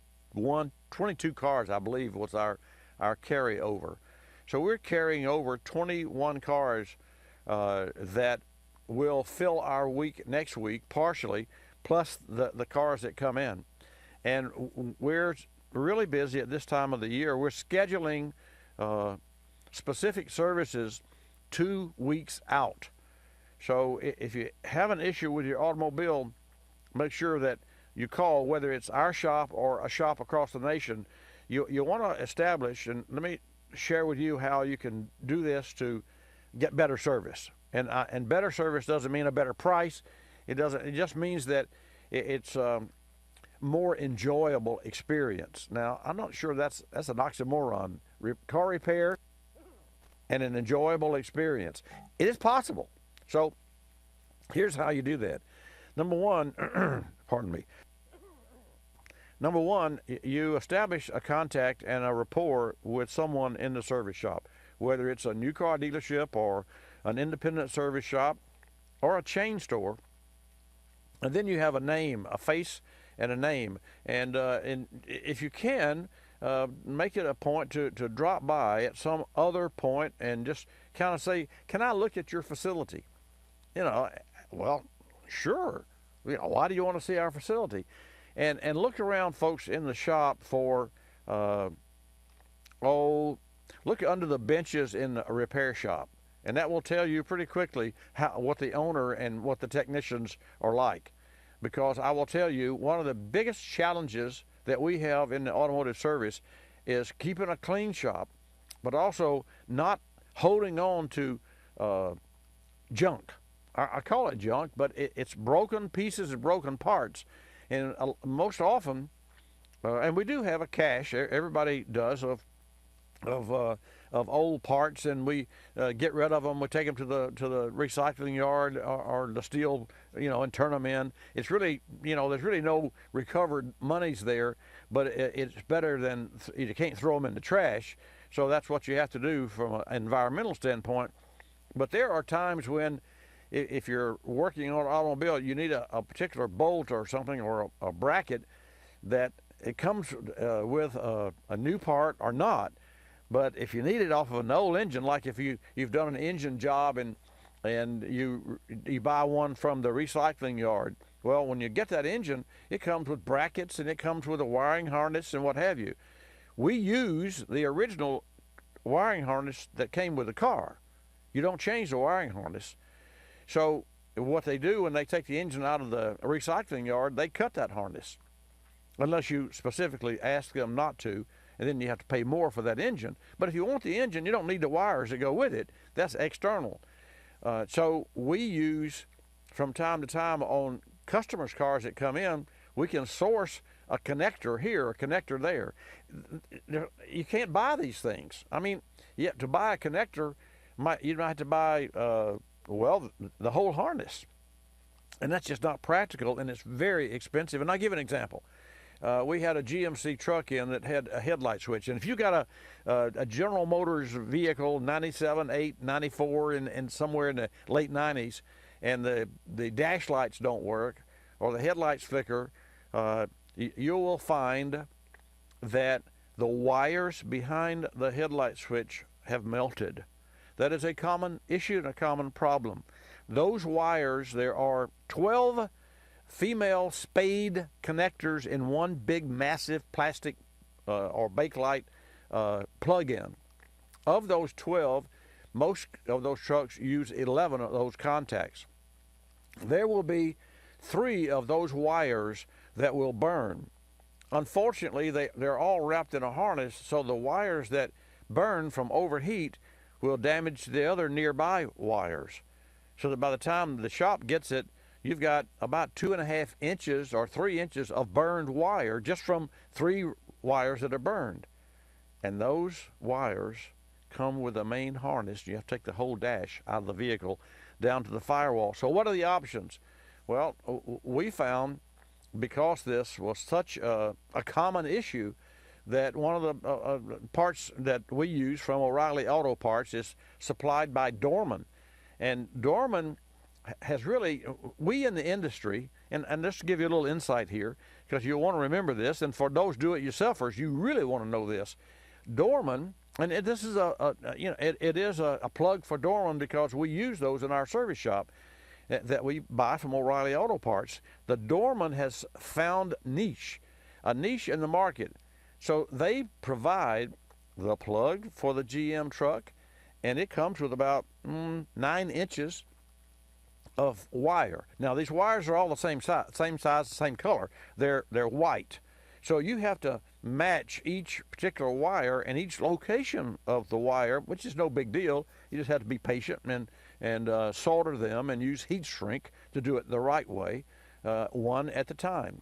cars, I believe, was our carryover. So we're carrying over 21 cars that will fill our week next week partially, plus the cars that come in. And we're really busy at this time of the year. We're scheduling specific services 2 weeks out. So if you have an issue with your automobile, make sure that you call, whether it's our shop or a shop across the nation. You want to establish, and let me share with you how you can do this to get better service. And better service doesn't mean a better price. It just means that it's more enjoyable experience. Now, I'm not sure that's an oxymoron. Car repair and an enjoyable experience. It is possible. So here's how you do that. Number one, pardon me. Number one, you establish a contact and a rapport with someone in the service shop, whether it's a new car dealership or an independent service shop or a chain store. And then you have a name, a face and a name. And if you can, make it a point to drop by at some other point and just kind of say, can I look at your facility? You know, well, sure. You know, why do you want to see our facility? And look around, folks, in the shop for, look under the benches in the repair shop. And that will tell you pretty quickly what the owner and what the technicians are like. Because I will tell you, one of the biggest challenges that we have in the automotive service is keeping a clean shop, but also not holding on to junk. I call it junk, but it's broken pieces and broken parts. And most often, and we do have a cache, everybody does, of old parts, and we get rid of them. We take them to the recycling yard or the steel, and turn them in. It's really, there's really no recovered monies there, but it's better than you can't throw them in the trash. So that's what you have to do from an environmental standpoint. But there are times when, if you're working on an automobile, you need a particular bolt or something, or a bracket that it comes with a new part or not. But if you need it off of an old engine, like if you've done an engine job and you buy one from the recycling yard, well, when you get that engine, it comes with brackets and it comes with a wiring harness and what have you. We use the original wiring harness that came with the car. You don't change the wiring harness. So what they do when they take the engine out of the recycling yard, they cut that harness, unless you specifically ask them not to, and then you have to pay more for that engine. But if you want the engine, you don't need the wires that go with it. That's external. So we use, from time to time on customers' cars that come in, we can source a connector here, a connector there. You can't buy these things. I mean, to buy a connector, you might have to buy the whole harness. And that's just not practical, and it's very expensive. And I'll give an example. We had a GMC truck in that had a headlight switch. And if you got a General Motors vehicle, 97, 8, 94, and somewhere in the late 90s, and the dash lights don't work, or the headlights flicker, you will find that the wires behind the headlight switch have melted. That is a common issue and a common problem. Those wires, there are 12 female spade connectors in one big massive plastic or Bakelite plug-in. Of those 12, most of those trucks use 11 of those contacts. There will be 3 of those wires that will burn. Unfortunately, they're all wrapped in a harness, so the wires that burn from overheat will damage the other nearby wires. So that by the time the shop gets it, you've got about 2.5 inches or 3 inches of burned wire just from 3 wires that are burned. And those wires come with a main harness. You have to take the whole dash out of the vehicle down to the firewall. So what are the options? Well, we found, because this was such a common issue, that one of the parts that we use from O'Reilly Auto Parts is supplied by Dorman. And Dorman has really, we in the industry, and just to give you a little insight here, because you'll want to remember this, and for those do-it-yourselfers, you really want to know this. Dorman, and this is it is a plug for Dorman, because we use those in our service shop that we buy from O'Reilly Auto Parts. The Dorman has found a niche in the market. So they provide the plug for the GM truck, and it comes with about 9 inches of wire. Now, these wires are all the same size, same color. They're white. So you have to match each particular wire and each location of the wire, which is no big deal. You just have to be patient and solder them and use heat shrink to do it the right way, one at a time.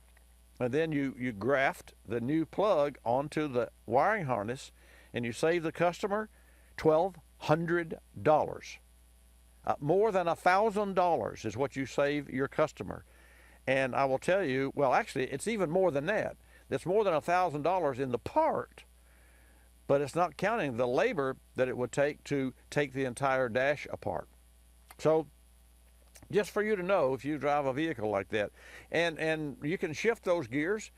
And then you graft the new plug onto the wiring harness, and you save the customer $12 More than $1,000 is what you save your customer. And I will tell you, well, actually, it's even more than that. It's more than $1,000 in the part, but it's not counting the labor that it would take to take the entire dash apart. So just for you to know, if you drive a vehicle like that, and you can shift those gears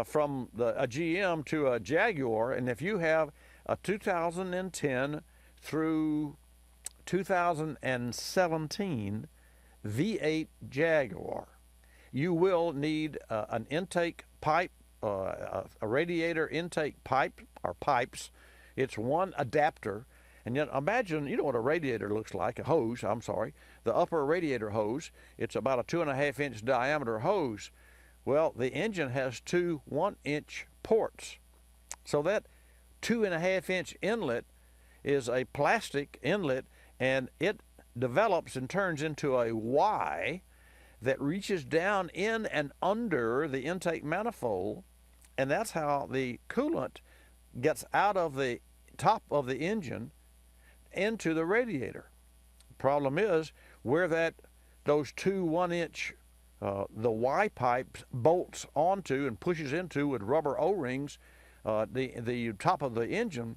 from a GM to a Jaguar, and if you have a 2010 through 2017 V8 Jaguar, you will need an intake pipe, a radiator intake pipe or pipes. It's one adapter. And yet imagine, you know what a radiator looks like, a hose, I'm sorry, the upper radiator hose. It's about a 2.5-inch diameter hose. Well, the engine has two 1-inch ports. So that 2.5-inch inlet is a plastic inlet, and it develops and turns into a Y that reaches down in and under the intake manifold, and that's how the coolant gets out of the top of the engine into the radiator. Problem is, where those two 1-inch the Y pipe bolts onto and pushes into with rubber O-rings the top of the engine,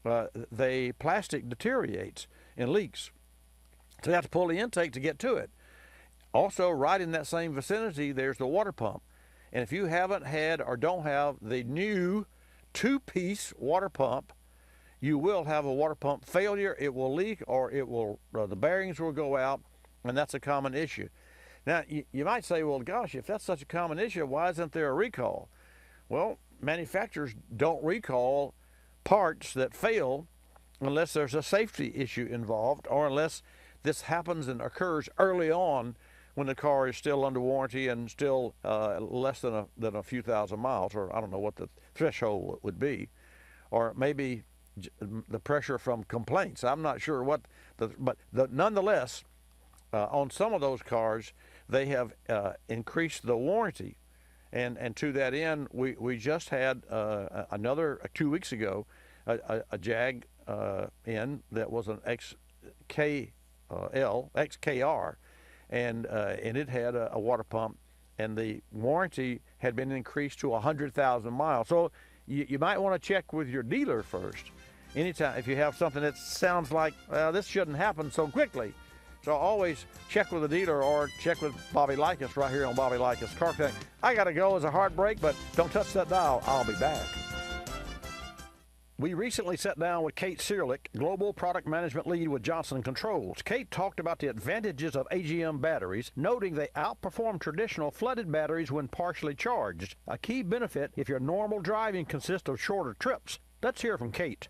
the plastic deteriorates and leaks. So you have to pull the intake to get to it. Also, right in that same vicinity, there's the water pump. And if you haven't had or don't have the new 2-piece water pump, you will have a water pump failure. It will leak, or it will the bearings will go out, and that's a common issue. Now, you might say, well, gosh, if that's such a common issue, why isn't there a recall? Well, manufacturers don't recall parts that fail unless there's a safety issue involved, or unless this happens and occurs early on when the car is still under warranty and still less than a few thousand miles, or I don't know what the threshold would be, or maybe the pressure from complaints. I'm not sure what, nonetheless, on some of those cars, they have increased the warranty, and to that end, we just had another 2 weeks ago a Jag in that was an XKR, and it had a water pump, and the warranty had been increased to 100,000 miles. So you might want to check with your dealer first. Anytime, if you have something that sounds like, well, this shouldn't happen so quickly. So always check with the dealer or check with Bobby Likis right here on Bobby Likis Car Connect. I got to go as a hard break, but don't touch that dial. I'll be back. We recently sat down with Kate Searlick, Global Product Management Lead with Johnson Controls. Kate talked about the advantages of Agm batteries, noting they outperform traditional flooded batteries when partially charged, a key benefit if your normal driving consists of shorter trips. Let's hear from Kate.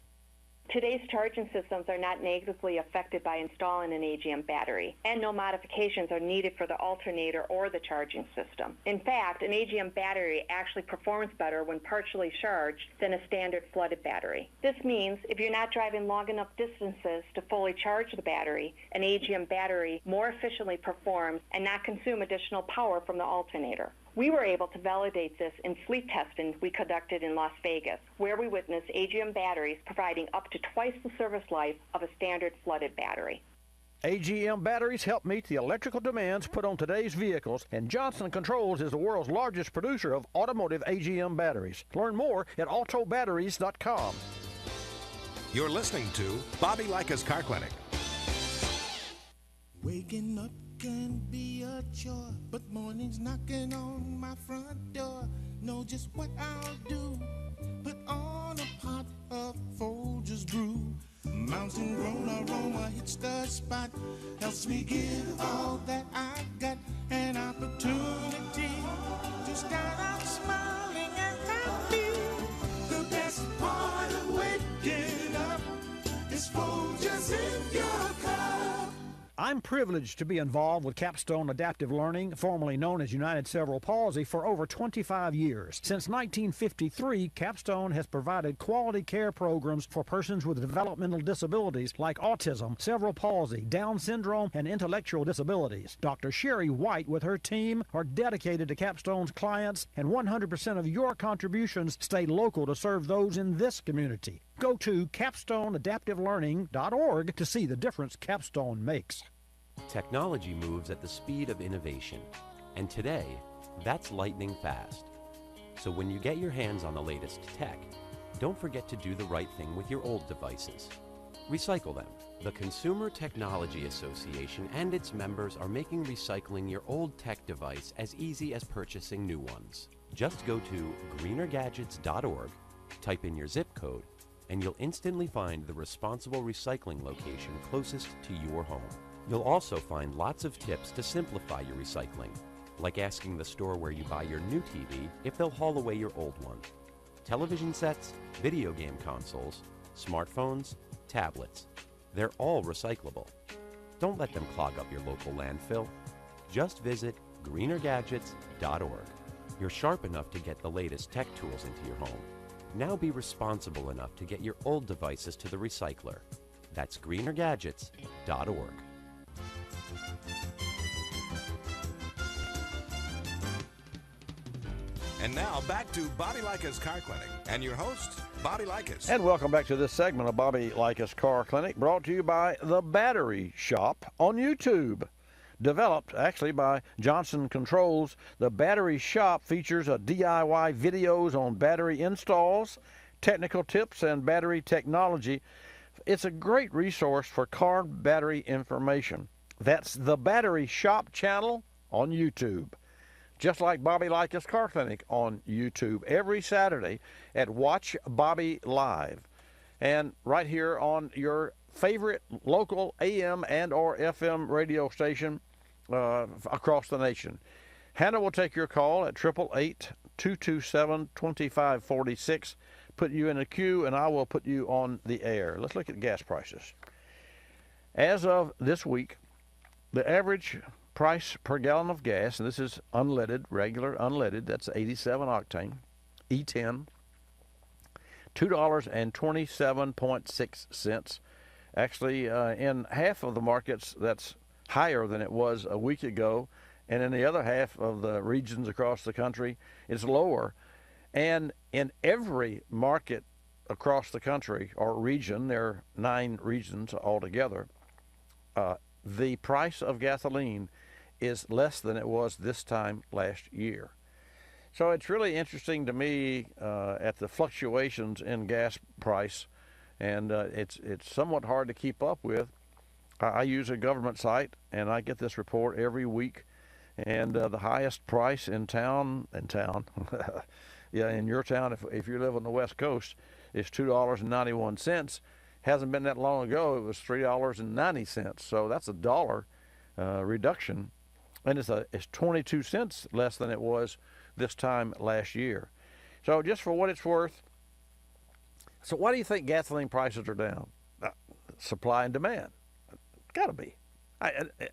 Today's charging systems are not negatively affected by installing an Agm battery, and no modifications are needed for the alternator or the charging system. In fact, an Agm battery actually performs better when partially charged than a standard flooded battery. This means if you're not driving long enough distances to fully charge the battery, an Agm battery more efficiently performs and not consume additional power from the alternator. We were able to validate this in fleet testing we conducted in Las Vegas, where we witnessed Agm batteries providing up to twice the service life of a standard flooded battery. Agm batteries help meet the electrical demands put on today's vehicles, and Johnson Controls is the world's largest producer of automotive Agm batteries. Learn more at autobatteries.com. You're listening to Bobby Likis Car Clinic. Waking up can be a chore, but mornings knocking on my front door. Know just what I'll do. Put on a pot of Folgers brew. Mountain grown aroma hits the spot. Helps me give all that I got. An opportunity to start out smiling and happy. The best part of waking up is Folgers in your cup. I'm privileged to be involved with Capstone Adaptive Learning, formerly known as United Cerebral Palsy, for over 25 years. Since 1953, Capstone has provided quality care programs for persons with developmental disabilities like autism, cerebral palsy, Down syndrome, and intellectual disabilities. Dr. Sherry White with her team are dedicated to Capstone's clients, and 100% of your contributions stay local to serve those in this community. Go to capstoneadaptivelearning.org to see the difference Capstone makes. Technology moves at the speed of innovation, and today, that's lightning fast. So when you get your hands on the latest tech, don't forget to do the right thing with your old devices. Recycle them. The Consumer Technology Association and its members are making recycling your old tech device as easy as purchasing new ones. Just go to greenergadgets.org, type in your zip code, and you'll instantly find the responsible recycling location closest to your home. You'll also find lots of tips to simplify your recycling, like asking the store where you buy your new TV if they'll haul away your old one. Television sets, video game consoles, smartphones, tablets, they're all recyclable. Don't let them clog up your local landfill. Just visit greenergadgets.org. You're sharp enough to get the latest tech tools into your home. Now be responsible enough to get your old devices to the recycler. That's greenergadgets.org. And now back to Bobby Likis Car Clinic and your host, Bobby Likis. And welcome back to this segment of Bobby Likis Car Clinic, brought to you by The Battery Shop on YouTube. Developed actually by Johnson Controls, The Battery Shop features DIY videos on battery installs, technical tips, and battery technology. It's a great resource for car battery information. That's The Battery Shop channel on YouTube. Just like Bobby Likis Car Clinic on YouTube every Saturday at Watch Bobby Live. And right here on your favorite local AM and or FM radio station across the nation. Hannah will take your call at 888-227-2546. Put you in a queue, and I will put you on the air. Let's look at gas prices. As of this week, the average price per gallon of gas, and this is unleaded, regular unleaded, that's 87 octane, E10, $2.27.6. Actually, in half of the markets, that's higher than it was a week ago, and in the other half of the regions across the country, it's lower. And in every market across the country or region, there are 9 regions altogether, the price of gasoline is less than it was this time last year. So it's really interesting to me at the fluctuations in gas price, and it's somewhat hard to keep up with. I use a government site, and I get this report every week, and the highest price in town, yeah, in your town, if you live on the West Coast, is $2.91. Hasn't been that long ago, it was $3.90, so that's $1 reduction, and it's 22 cents less than it was this time last year. So just for what it's worth, so why do you think gasoline prices are down? Supply and demand. Got to be.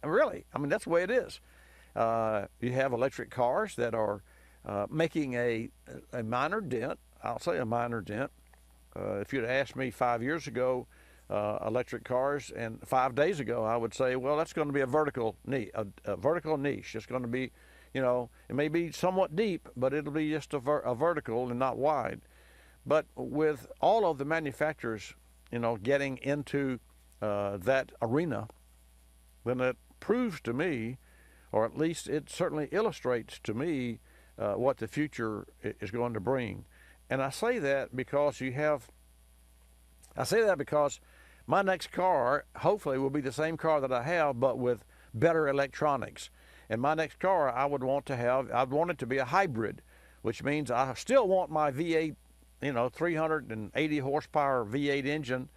Really, I mean, that's the way it is. You have electric cars that are making a minor dent. I'll say a minor dent. If you'd asked me 5 years ago, electric cars, and 5 days ago, I would say, well, that's going to be a vertical niche. It's going to be, it may be somewhat deep, but it'll be just a vertical and not wide. But with all of the manufacturers, getting into that arena, then it proves to me, or at least it certainly illustrates to me, what the future is going to bring. And I say that because my next car hopefully will be the same car that I have, but with better electronics. And my next car I'd want it to be a hybrid, which means I still want my V8, 380 horsepower V8 engine,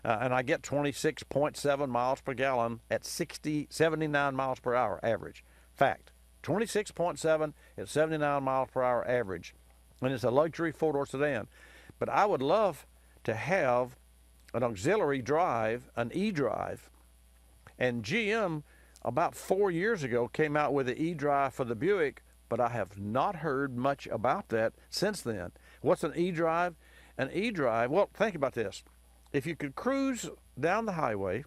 and I get 26.7 miles per gallon at 79 miles per hour average. Fact, 26.7 at 79 miles per hour average. And it's a luxury four-door sedan. But I would love to have an auxiliary drive, an e-drive. And GM, about 4 years ago, came out with an e-drive for the Buick, but I have not heard much about that since then. What's an e-drive? An e-drive, well, think about this. If you could cruise down the highway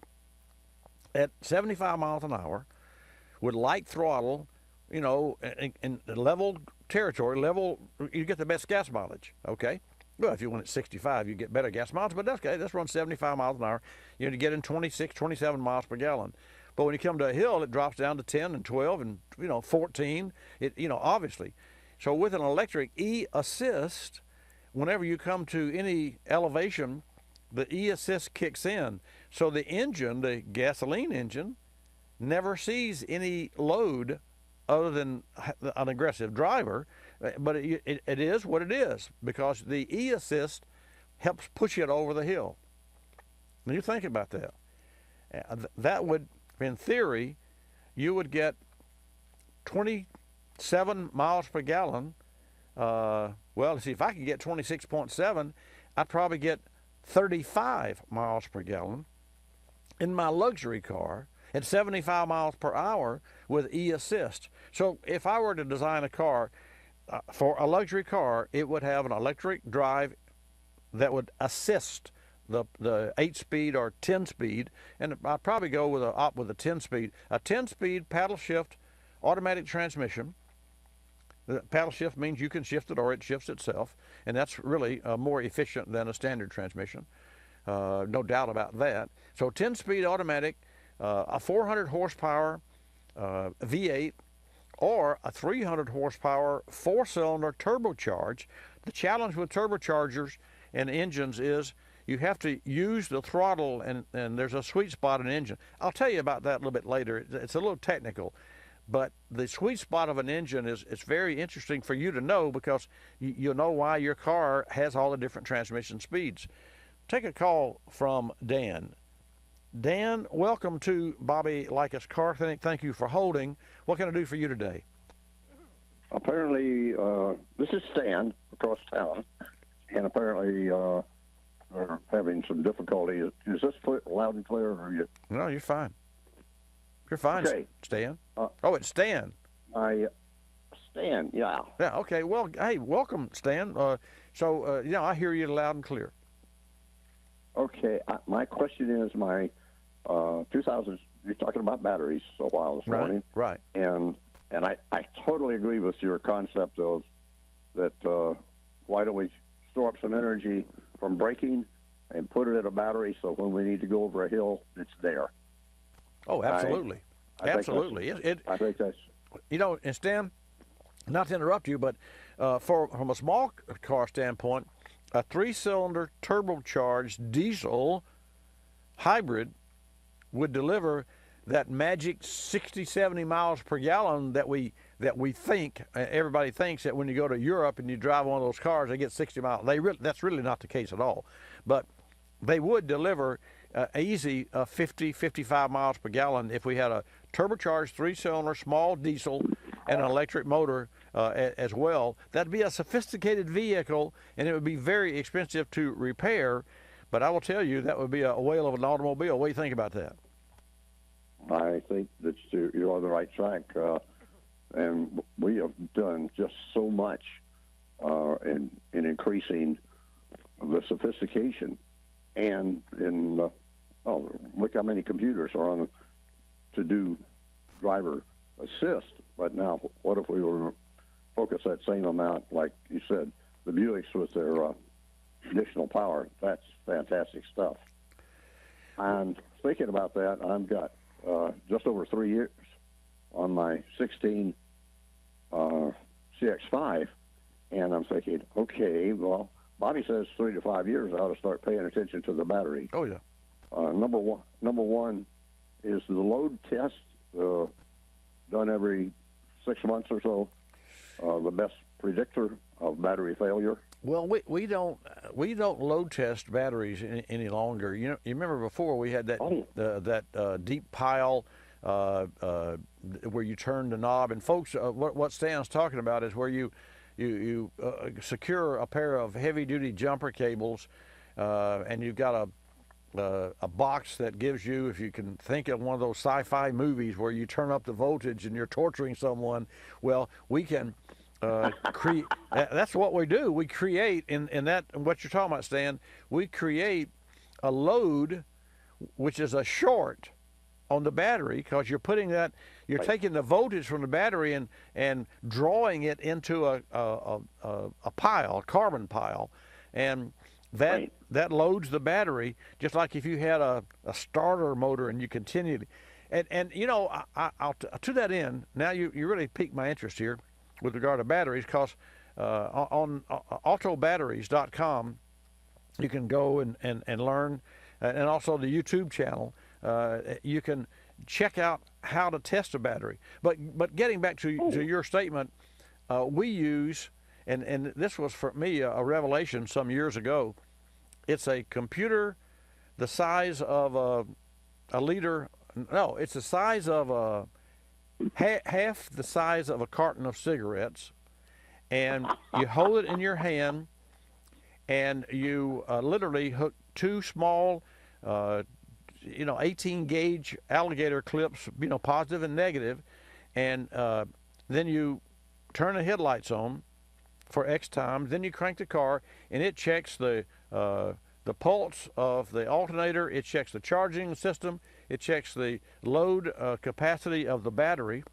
at 75 miles an hour with light throttle, in level territory, you get the best gas mileage, okay? Well, if you went at 65, you get better gas miles, but that's okay. Let's run 75 miles an hour. You know, to get in 26, 27 miles per gallon. But when you come to a hill, it drops down to 10 and 12 and, 14. Obviously. So with an electric E-assist, whenever you come to any elevation, the E-assist kicks in. So the engine, the gasoline engine, never sees any load other than an aggressive driver. But it is what it is, because the E-assist helps push it over the hill. When you think about that, that would, in theory, you would get 27 miles per gallon. Well, let's see, if I could get 26.7, I'd probably get 35 miles per gallon in my luxury car at 75 miles per hour with E-assist. So if I were to design a car, for a luxury car, it would have an electric drive that would assist the 8-speed or 10-speed, and I'd probably go with a 10-speed. A 10-speed paddle shift automatic transmission. The paddle shift means you can shift it or it shifts itself, and that's really more efficient than a standard transmission. No doubt about that. So 10-speed automatic, a 400 horsepower V8, or a 300 horsepower 4-cylinder turbocharged. The challenge with turbochargers and engines is you have to use the throttle, and there's a sweet spot in an engine. I'll tell you about that a little bit later. It's a little technical, but the sweet spot of an engine is very interesting for you to know, because you'll know why your car has all the different transmission speeds. Take a call from Dan. Dan, welcome to Bobby Likis Car Clinic. Thank you for holding. What can I do for you today? Apparently, this is Stan across town, and apparently are having some difficulty. Is this loud and clear? Or are you? No, you're fine. You're fine, okay. Stan. Oh, it's Stan. Stan, yeah. Yeah, okay. Well, hey, welcome, Stan. I hear you loud and clear. Okay, my question is my 2000s, you're talking about batteries a while this morning. Right. And I totally agree with your concept of that, why don't we store up some energy from braking and put it in a battery so when we need to go over a hill, it's there. Oh, absolutely. Absolutely. I think that's... And Stan, not to interrupt you, but from a small car standpoint, a 3-cylinder turbocharged diesel hybrid would deliver that magic 60, 70 miles per gallon that we think, everybody thinks that when you go to Europe and you drive one of those cars, they get 60 miles. That's really not the case at all. But they would deliver easy 50, 55 miles per gallon if we had a turbocharged 3-cylinder small diesel and an electric motor as well. That'd be a sophisticated vehicle, and it would be very expensive to repair. But I will tell you, that would be a whale of an automobile. What do you think about that? I think that you're on the right track, and we have done just so much in increasing the sophistication, and look how many computers are on to do driver assist. But now, what if we were to focus that same amount, like you said, the Buicks with their additional power? That's fantastic stuff. And thinking about that, I've got just over 3 years on my 16 CX-5, and I'm thinking, okay, well, Bobby says 3 to 5 years I ought to start paying attention to the battery. Oh, yeah. Number one is the load test done every 6 months or so the best predictor of battery failure? Well, we don't load test batteries any longer. You remember before we had that deep pile where you turn the knob, and folks, what Stan's talking about is where you secure a pair of heavy-duty jumper cables, and you've got a box that gives you, if you can think of one of those sci-fi movies where you turn up the voltage and you're torturing someone. Well, we can create. That's what we do. We create in that, what you're talking about, Stan. We create a load, which is a short on the battery, because you're putting that, you're taking the voltage from the battery and drawing it into a pile, a carbon pile, and that loads the battery just like if you had a starter motor and you continue. And you know, I'll to that end, now you really piqued my interest here with regard to batteries, because on autobatteries.com you can go and learn, and also the YouTube channel, you can check out how to test a battery. But getting back to your statement, we use, and this was for me a revelation some years ago, it's a computer the size of a liter. No, it's the size of half the size of a carton of cigarettes, and you hold it in your hand, and you literally hook two small, 18 gauge alligator clips, positive and negative, and then you turn the headlights on for X time. Then you crank the car, and it checks the pulse of the alternator. It checks the charging system. It checks the load capacity of the battery,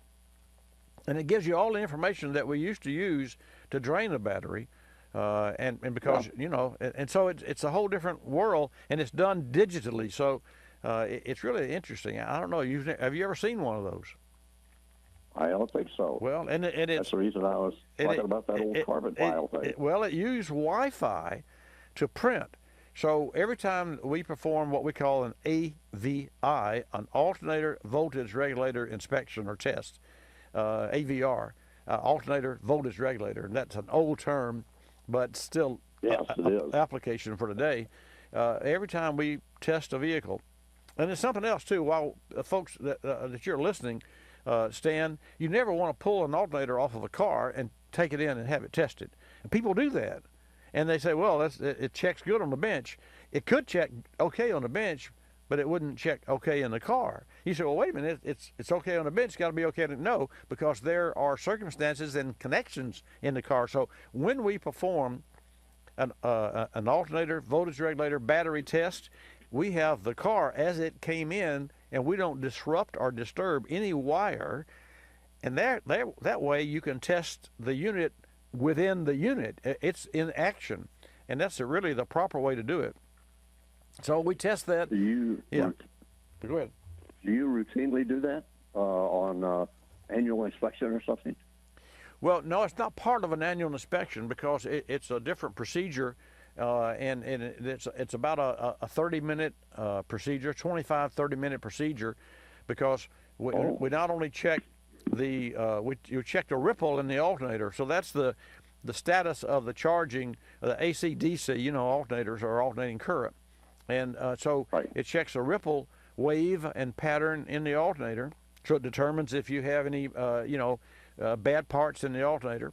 and it gives you all the information that we used to use to drain the battery. And because and so it's a whole different world, and it's done digitally. So it's really interesting. I don't know. Have you ever seen one of those? I don't think so. Well, and that's the reason I was talking about that old carbon file thing. It used Wi-Fi to print. So every time we perform what we call an AVI, an alternator voltage regulator inspection or test, AVR, alternator voltage regulator, and that's an old term, but still application for today. Every time we test a vehicle, and there's something else too, while folks that you're listening, Stan, you never want to pull an alternator off of a car and take it in and have it tested. And people do that. And they say, well, it checks good on the bench. It could check okay on the bench, but it wouldn't check okay in the car. You say, well, wait a minute, it's okay on the bench, it's got to be okay. No, because there are circumstances and connections in the car. So when we perform an alternator, voltage regulator, battery test, we have the car as it came in, and we don't disrupt or disturb any wire. And that way you can test the unit within the unit. It's in action, and that's really the proper way to do it. So we test that. Go ahead. Do you routinely do that on annual inspection or something? Well, no, it's not part of an annual inspection because it's a different procedure, and it's about a 30-minute procedure, 30-minute procedure, because we not only check you check the ripple in the alternator. So that's the status of the charging, the AC/DC, alternators are alternating current. And so it checks a ripple wave and pattern in the alternator. So it determines if you have any, bad parts in the alternator.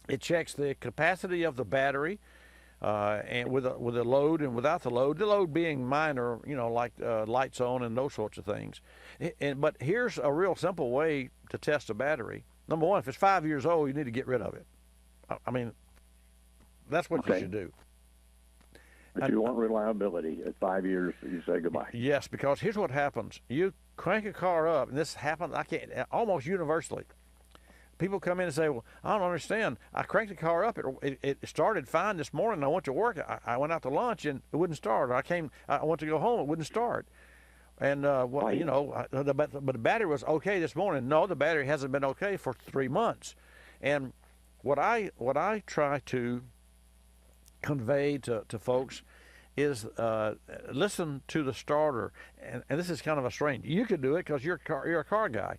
It checks the capacity of the battery, and with a load and without the load being minor, like lights on and those sorts of things. But here's a real simple way to test a battery. Number one, if it's 5 years old, you need to get rid of it. I mean, that's what you should do. If you want reliability, at 5 years, you say goodbye. Yes, because here's what happens. You crank a car up, and this happens almost universally. People come in and say, well, I don't understand. I cranked the car up. It started fine this morning. I went to work. I went out to lunch, and it wouldn't start. I went to go home. It wouldn't start. And, but the battery was okay this morning. No, the battery hasn't been okay for 3 months. And what I try to convey to folks is listen to the starter. And this is kind of a strange. You could do it because you're a car guy.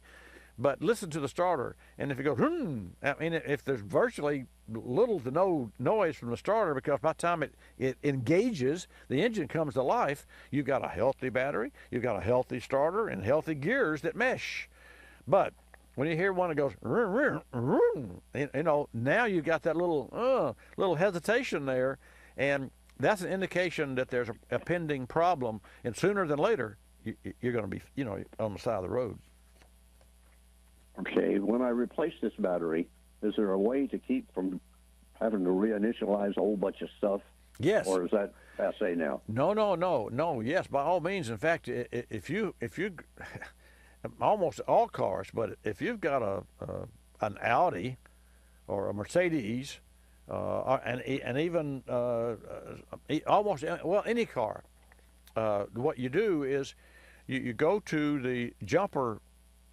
But listen to the starter, and if it goes, I mean, if there's virtually little to no noise from the starter, because by the time it engages, the engine comes to life, you've got a healthy battery, you've got a healthy starter, and healthy gears that mesh. But when you hear one that goes, now you've got that little hesitation there, and that's an indication that there's a pending problem, and sooner than later, you're going to be, on the side of the road. Okay, when I replace this battery, is there a way to keep from having to reinitialize a whole bunch of stuff? Yes. Or is that passé now? No. Yes, by all means. In fact, if you almost all cars, but if you've got an Audi or a Mercedes and even almost, well, any car. What you do is you go to the jumper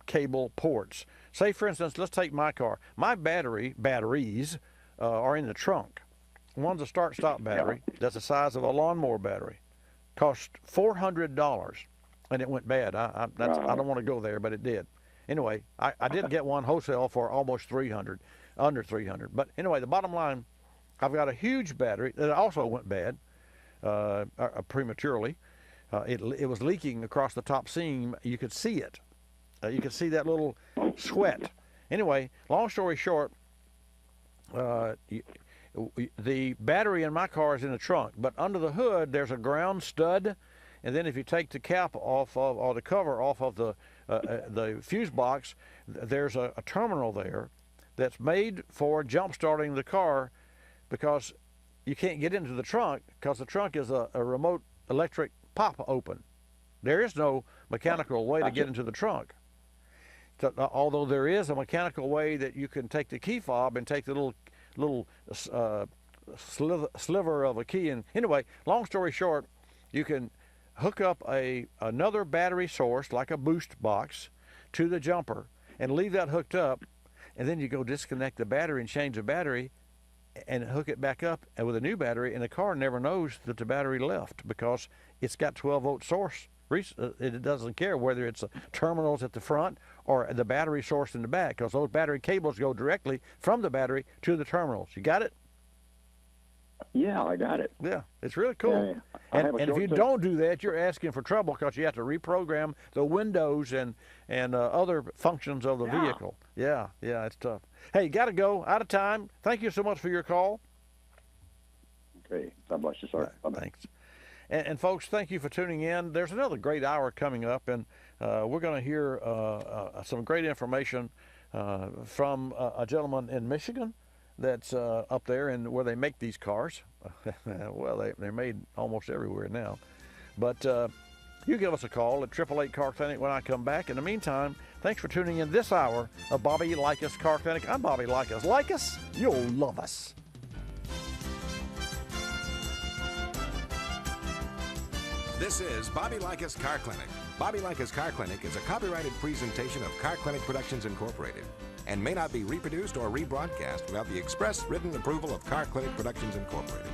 cable ports. Say, for instance, let's take my car. My batteries are in the trunk. One's a start-stop battery that's the size of a lawnmower battery. Cost $400, and it went bad. I don't want to go there, but it did. Anyway, I did get one wholesale for almost $300, under $300. But anyway, the bottom line, I've got a huge battery that also went bad prematurely. It was leaking across the top seam. You could see it. You could see that little sweat. Anyway, long story short, the battery in my car is in the trunk, but under the hood there's a ground stud, and then if you take the cap off of, or the cover off of the fuse box, there's a terminal there that's made for jump starting the car, because you can't get into the trunk because the trunk is a remote electric pop open. There is no mechanical way to get into the trunk. So, although there is a mechanical way that you can take the key fob and take the little sliver of a key. And anyway, long story short, you can hook up another battery source like a boost box to the jumper and leave that hooked up, and then you go disconnect the battery and change the battery and hook it back up and with a new battery, and the car never knows that the battery left because it's got 12-volt source. It doesn't care whether it's terminals at the front or the battery source in the back, because those battery cables go directly from the battery to the terminals. You got it? Yeah, I got it. Yeah, it's really cool. Yeah, and if you don't do that, you're asking for trouble, because you have to reprogram the windows and other functions of the vehicle. Yeah, it's tough. Hey, got to go. Out of time. Thank you so much for your call. Okay. God bless you, sir. Thanks. And folks, thank you for tuning in. There's another great hour coming up, and we're going to hear some great information from a gentleman in Michigan that's up there and where they make these cars. Well, they're made almost everywhere now. But you give us a call at 888 Car Clinic when I come back. In the meantime, thanks for tuning in this hour of Bobby Likis Car Clinic. I'm Bobby Likis. Like us, you'll love us. This is Bobby Likis Car Clinic. Bobby Likis Car Clinic is a copyrighted presentation of Car Clinic Productions Incorporated and may not be reproduced or rebroadcast without the express written approval of Car Clinic Productions Incorporated.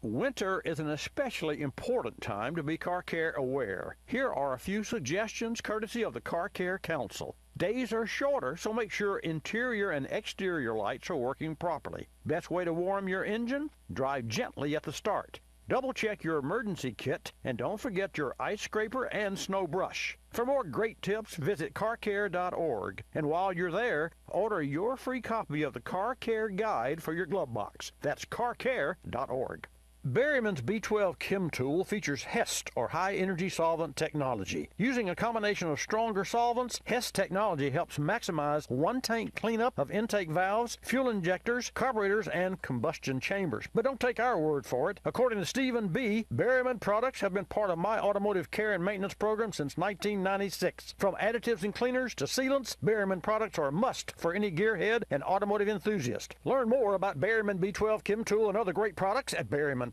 Winter is an especially important time to be car care aware. Here are a few suggestions courtesy of the Car Care Council. Days are shorter, so make sure interior and exterior lights are working properly. Best way to warm your engine? Drive gently at the start. Double check your emergency kit, and don't forget your ice scraper and snow brush. For more great tips, visit carcare.org. And while you're there, order your free copy of the Car Care Guide for your glove box. That's carcare.org. Berryman's B12 Chem Tool features HEST, or High Energy Solvent Technology. Using a combination of stronger solvents, HEST technology helps maximize one-tank cleanup of intake valves, fuel injectors, carburetors, and combustion chambers. But don't take our word for it. According to Stephen B., Berryman products have been part of my automotive care and maintenance program since 1996. From additives and cleaners to sealants, Berryman products are a must for any gearhead and automotive enthusiast. Learn more about Berryman B12 Chem Tool and other great products at berrymanproducts.com.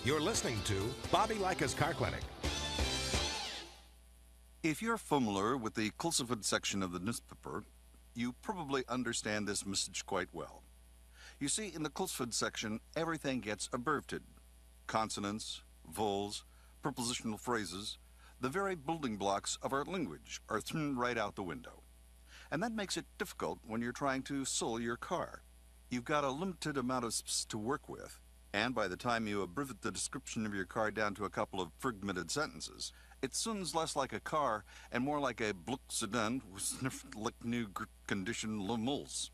You're listening to Bobby Likis Car Clinic. If you're familiar with the Kulsiford section of the newspaper, you probably understand this message quite well. You see, in the Kulsiford section, everything gets abbreviated. Consonants, vowels, prepositional phrases, the very building blocks of our language are thrown right out the window. And that makes it difficult when you're trying to sell your car. You've got a limited amount of space to work with, and by the time you abbreviate the description of your car down to a couple of fragmented sentences, it sounds less like a car and more like a Buick Lucerne with sniffed like new condition Le Mans.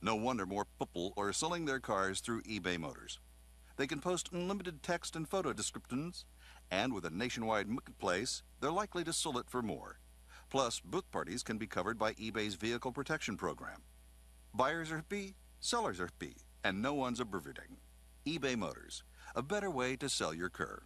No wonder more people are selling their cars through eBay Motors. They can post unlimited text and photo descriptions, and with a nationwide marketplace, they're likely to sell it for more. Plus, both parties can be covered by eBay's vehicle protection program. Buyers are happy, sellers are happy, and no one's abbreviating. eBay Motors, a better way to sell your car.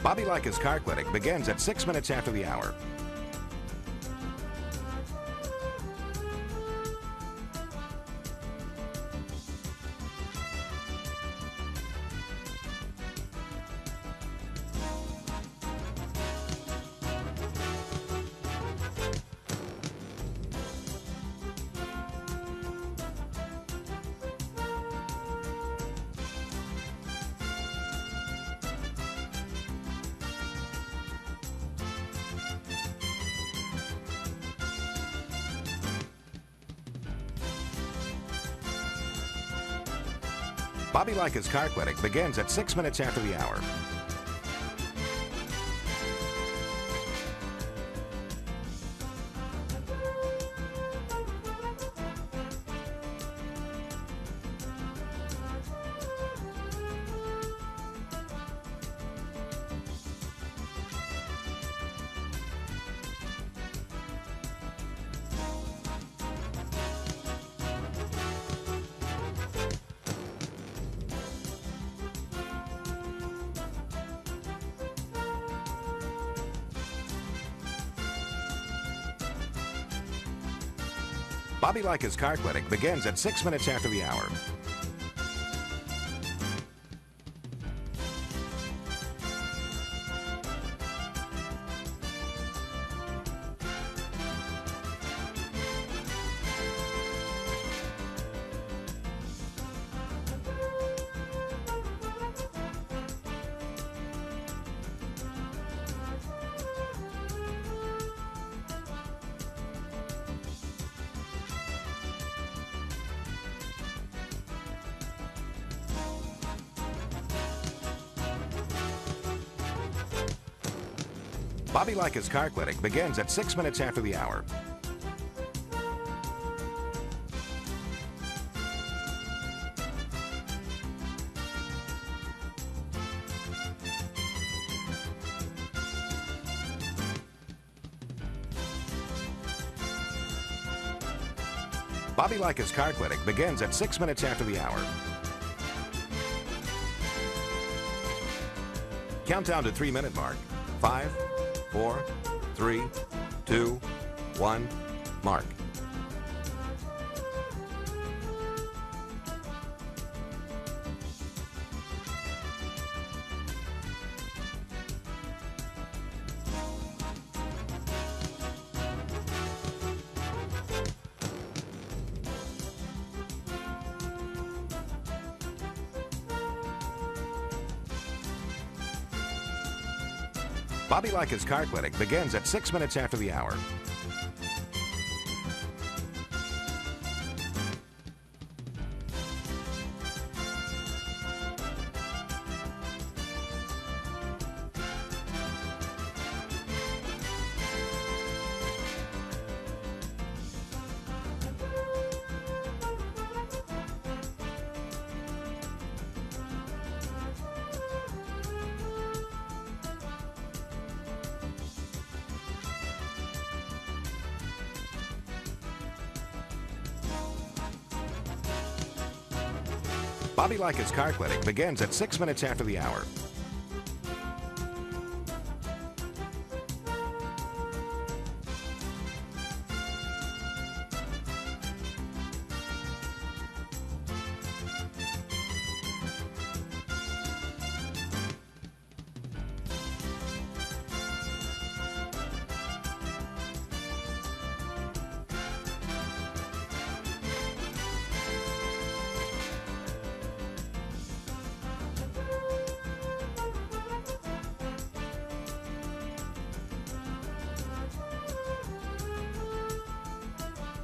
Bobby Likis Car Clinic begins at 6 minutes after the hour. Bobby Likis Car Clinic begins at 6 minutes after the hour. Bobby Likis Car Clinic begins at 6 minutes after the hour. Bobby Likis Car Clinic begins at 6 minutes after the hour. Bobby Likis Car Clinic begins at 6 minutes after the hour. Countdown to 3-minute mark. 5, 4, 3, 2, 1, mark. Bobby Likis Car Clinic begins at 6 minutes after the hour. Bobby Likis Car Clinic begins at 6 minutes after the hour.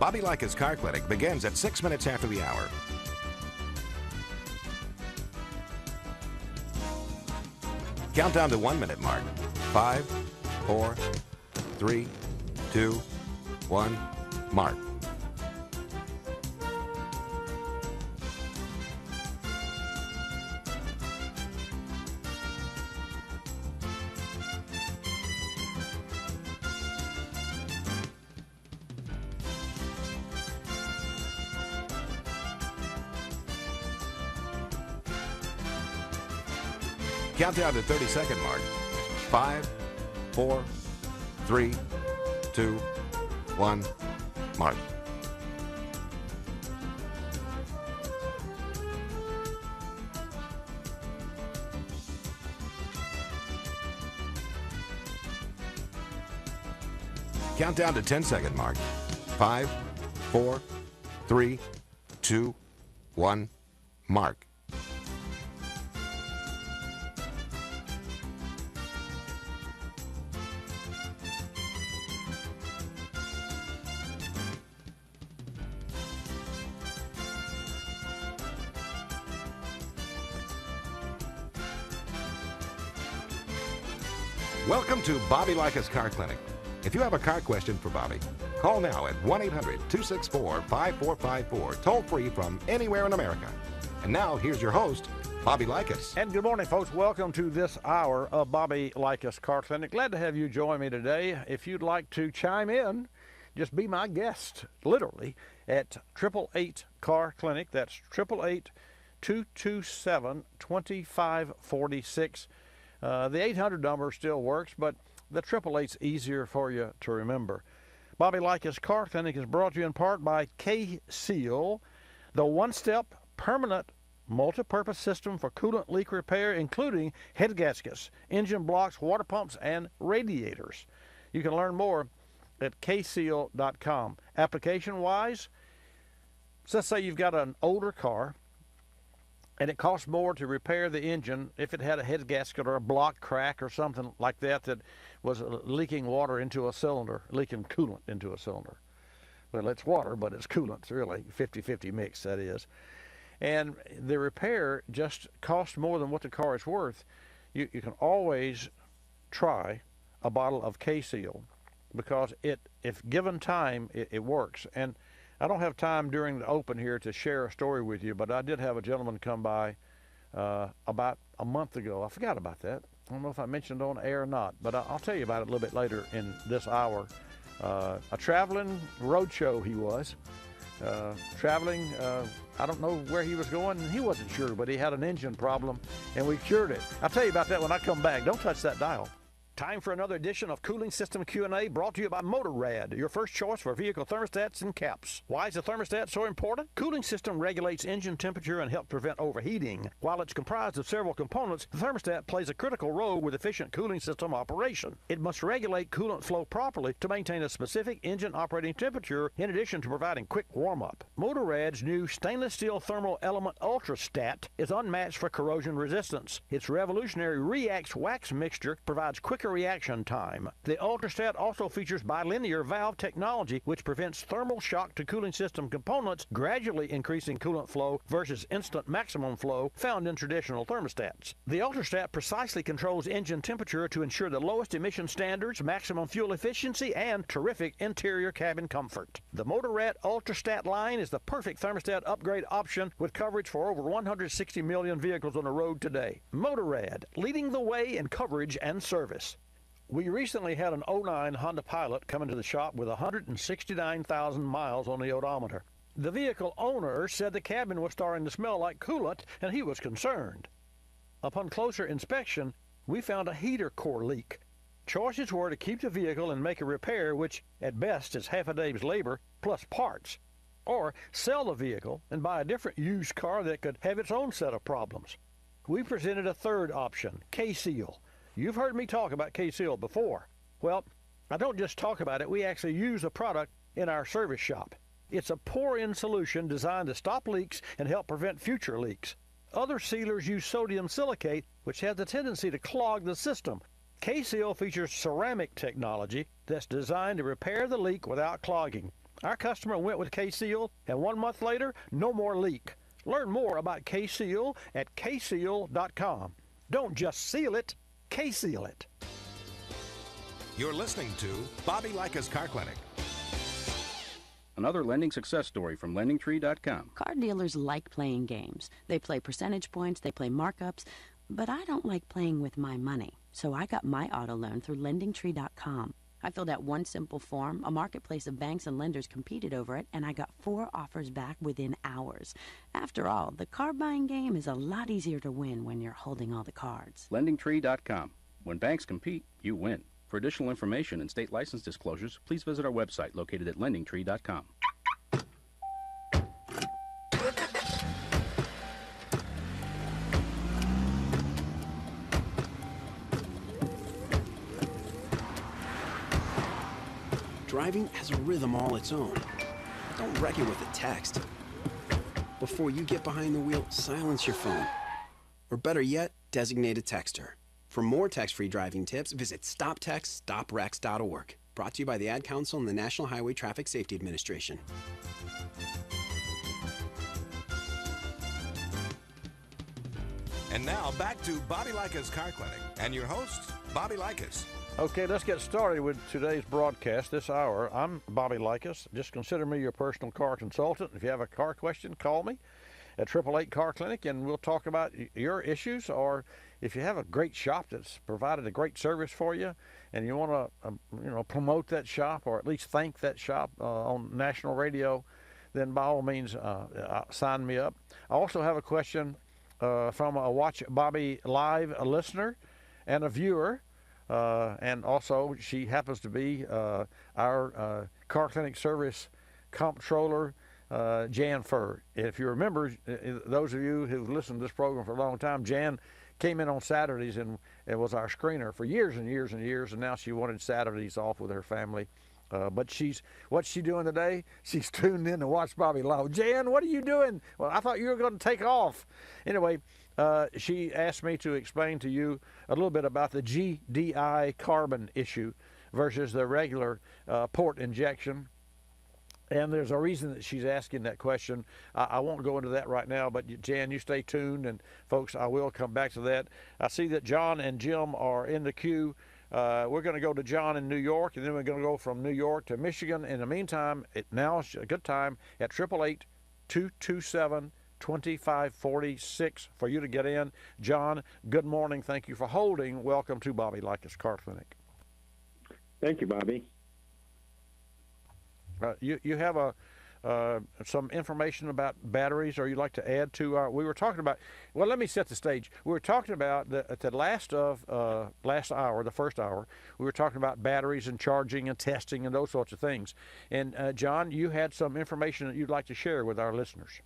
Bobby Likis Car Clinic begins at 6 minutes after the hour. Countdown to 1-minute mark. 5, 4, 3, 2, 1, mark. Countdown to 30-second mark. 5, 4, 3, 2, 1, mark. Count down to 10-second mark. 5, 4, 3, 2, 1, mark. Welcome to Bobby Likis Car Clinic. If you have a car question for Bobby, call now at 1-800-264-5454, toll free from anywhere in America. And now, here's your host, Bobby Likis. And good morning, folks. Welcome to this hour of Bobby Likis Car Clinic. Glad to have you join me today. If you'd like to chime in, just be my guest, literally, at 888 Car Clinic. That's 888-227-2546. The 800 number still works, but the 888's easier for you to remember. Bobby Likis Car Clinic is brought to you in part by K-Seal, the one-step permanent multi-purpose system for coolant leak repair, including head gaskets, engine blocks, water pumps, and radiators. You can learn more at kseal.com. Application-wise, let's say you've got an older car, and it costs more to repair the engine if it had a head gasket or a block crack or something like that that was leaking water into a cylinder, leaking coolant into a cylinder. Well, it's water, but it's coolant, really, 50-50 mix, that is. And the repair just costs more than what the car is worth. You can always try a bottle of K-Seal because if given time, it works. And I don't have time during the open here to share a story with you, but I did have a gentleman come by about a month ago. I forgot about that. I don't know if I mentioned it on air or not, but I'll tell you about it a little bit later in this hour. A traveling road show he was. Traveling, I don't know where he was going, and he wasn't sure, but he had an engine problem, and we cured it. I'll tell you about that when I come back. Don't touch that dial. Time for another edition of Cooling System Q&A, brought to you by Motorrad, your first choice for vehicle thermostats and caps. Why is the thermostat so important? Cooling system regulates engine temperature and helps prevent overheating. While it's comprised of several components, the thermostat plays a critical role with efficient cooling system operation. It must regulate coolant flow properly to maintain a specific engine operating temperature, in addition to providing quick warm-up. Motorrad's new stainless steel thermal element Ultrastat is unmatched for corrosion resistance. Its revolutionary Reax wax mixture provides quicker reaction time. The Ultrastat also features bilinear valve technology, which prevents thermal shock to cooling system components, gradually increasing coolant flow versus instant maximum flow found in traditional thermostats. The Ultrastat precisely controls engine temperature to ensure the lowest emission standards, maximum fuel efficiency, and terrific interior cabin comfort. The Motorrad Ultrastat line is the perfect thermostat upgrade option with coverage for over 160 million vehicles on the road today. Motorrad, leading the way in coverage and service. We recently had an 09 Honda Pilot come into the shop with 169,000 miles on the odometer. The vehicle owner said the cabin was starting to smell like coolant, and he was concerned. Upon closer inspection, we found a heater core leak. Choices were to keep the vehicle and make a repair, which at best is half a day's labor plus parts, or sell the vehicle and buy a different used car that could have its own set of problems. We presented a third option, K-Seal. You've heard me talk about K-Seal before. Well, I don't just talk about it, we actually use the product in our service shop. It's a pour-in solution designed to stop leaks and help prevent future leaks. Other sealers use sodium silicate, which has a tendency to clog the system. K-Seal features ceramic technology that's designed to repair the leak without clogging. Our customer went with K-Seal, and 1 month later, no more leak. Learn more about K-Seal at kseal.com. Don't just seal it, K-Seal it. You're listening to Bobby Likis Car Clinic. Another lending success story from LendingTree.com. Car dealers like playing games. They play percentage points, they play markups, but I don't like playing with my money. So I got my auto loan through LendingTree.com. I filled out one simple form, a marketplace of banks and lenders competed over it, and I got 4 offers back within hours. After all, the car buying game is a lot easier to win when you're holding all the cards. LendingTree.com. When banks compete, you win. For additional information and state license disclosures, please visit our website located at lendingtree.com. Driving has a rhythm all its own. Don't wreck it with a text. Before you get behind the wheel, silence your phone. Or better yet, designate a texter. For more text-free driving tips, visit stoptextstoprex.org. Brought to you by the Ad Council and the National Highway Traffic Safety Administration. And now back to Bobby Likis Car Clinic and your host, Bobby Likis. Okay, let's get started with today's broadcast this hour. I'm Bobby Likis. Just consider me your personal car consultant. If you have a car question, call me at 888 Car Clinic, and we'll talk about your issues. Or if you have a great shop that's provided a great service for you, and you want to, promote that shop or at least thank that shop on national radio, then by all means, sign me up. I also have a question from a Watch Bobby Live listener and a viewer. And also, she happens to be our car clinic service comptroller, Jan Furr. If you remember, those of you who've listened to this program for a long time, Jan came in on Saturdays and was our screener for years and years and years, and now she wanted Saturdays off with her family. But what's she doing today? She's tuned in to Watch Bobby Live. Jan, what are you doing? Well, I thought you were going to take off. Anyway, she asked me to explain to you a little bit about the GDI carbon issue versus the regular port injection. And there's a reason that she's asking that question. I won't go into that right now, but Jan, you stay tuned, and folks, I will come back to that. I see that John and Jim are in the queue. We're going to go to John in New York, and then we're going to go from New York to Michigan. In the meantime, now is a good time at 888-227-2546 for you to get in. John, good morning. Thank you for holding. Welcome to Bobby Likis Car Clinic. Thank you, Bobby. You have some information about batteries, or you'd like to add to our? We were talking about. Well, let me set the stage. We were talking about at the last hour, the first hour. We were talking about batteries and charging and testing and those sorts of things. And John, you had some information that you'd like to share with our listeners.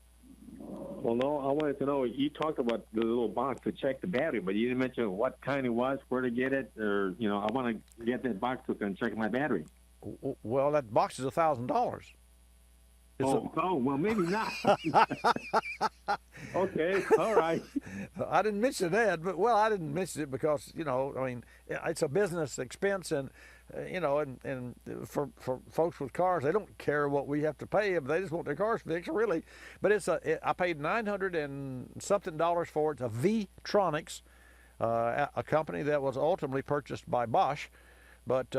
Well, no, I wanted to know. You talked about the little box to check the battery, but you didn't mention what kind it was, where to get it, or I want to get that box so I can check my battery. Well, that box is $1,000. Well, maybe not. Okay, all right. I didn't mention that, but I didn't mention it because it's a business expense, and and for folks with cars, they don't care what we have to pay them. They just want their cars fixed, really. But I paid $900 and something for it. It's a V-Tronics, a company that was ultimately purchased by Bosch, but.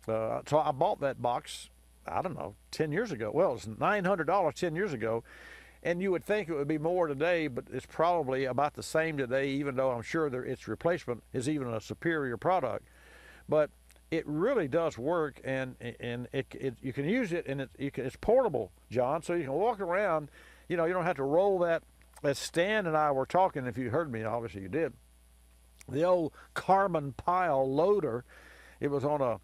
So I bought that box, I don't know, 10 years ago. Well, it was $900 10 years ago, and you would think it would be more today, but it's probably about the same today, even though I'm sure its replacement is even a superior product. But it really does work, and you can use it, and it's portable, John, so you can walk around. You don't have to roll that. As Stan and I were talking, if you heard me, obviously you did, the old carbon pile loader, it was on a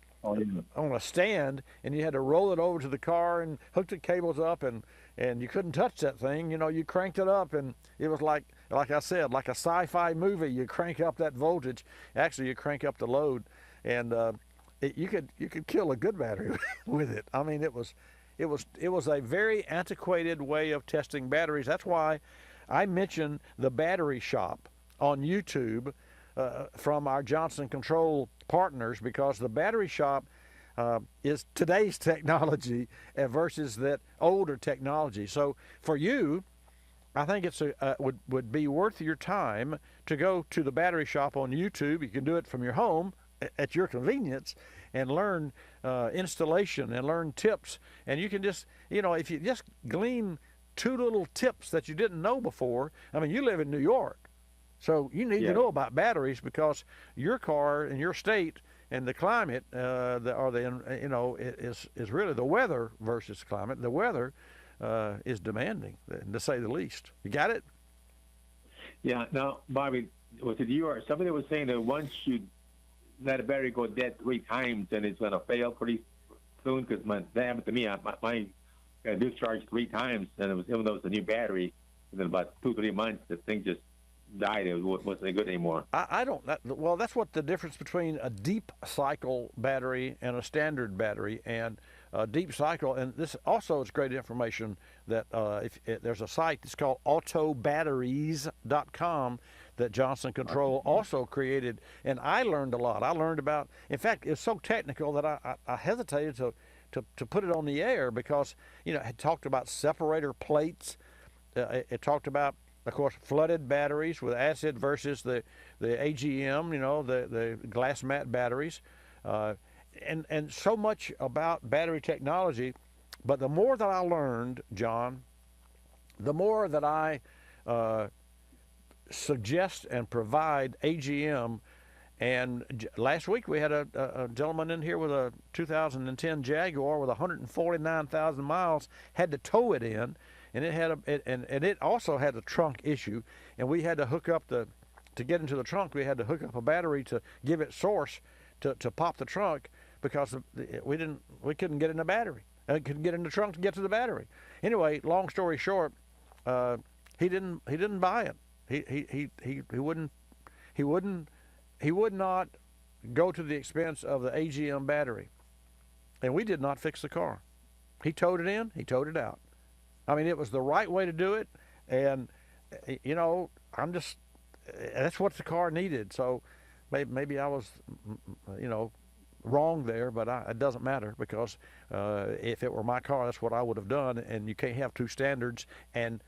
stand, and you had to roll it over to the car and hook the cables up, and you couldn't touch that thing. You cranked it up, and it was like I said, like a sci-fi movie. You crank up that voltage. Actually, you crank up the load, and you could kill a good battery with it. I mean, it was a very antiquated way of testing batteries. That's why I mentioned the battery shop on YouTube. From our Johnson Control partners, because the battery shop is today's technology versus that older technology. So for you, I think it's would be worth your time to go to the battery shop on YouTube. You can do it from your home at your convenience and learn installation and learn tips. And you can just, if you just glean 2 little tips that you didn't know before. I mean, you live in New York. So you need to know about batteries, because your car in your state and the climate, is really the weather versus climate. The weather is demanding, to say the least. You got it? Yeah. Now, Bobby, was it you or somebody was saying that once you let a battery go dead 3 times and it's going to fail pretty soon? Because that happened to me. My discharged 3 times, and even though it's a new battery, within about 2-3 months, the thing just died. It wasn't any good anymore. I don't. Well, that's what the difference between a deep cycle battery and a standard battery. And deep cycle, and this also is great information that there's a site that's called autobatteries.com that Johnson Control also created, and I learned a lot. I learned about, in fact, it's so technical that I hesitated to put it on the air because, you know, it talked about separator plates. It talked about, of course, flooded batteries with acid versus the AGM, you know, the glass mat batteries, and so much about battery technology. But the more that I learned, John, the more that I suggest and provide AGM. And last week we had a gentleman in here with a 2010 Jaguar with 149,000 miles, had to tow it in. And it had and it also had a trunk issue, and we had to hook up to get into the trunk. We had to hook up a battery to give it source to pop the trunk because we couldn't get in the battery. Couldn't get in the trunk to get to the battery. Anyway, long story short, he didn't buy it. He would not go to the expense of the AGM battery, and we did not fix the car. He towed it in. He towed it out. I mean, it was the right way to do it, and, you know, that's what the car needed. So maybe I was, you know, wrong there, but it doesn't matter because if it were my car, that's what I would have done, and you can't have 2 standards and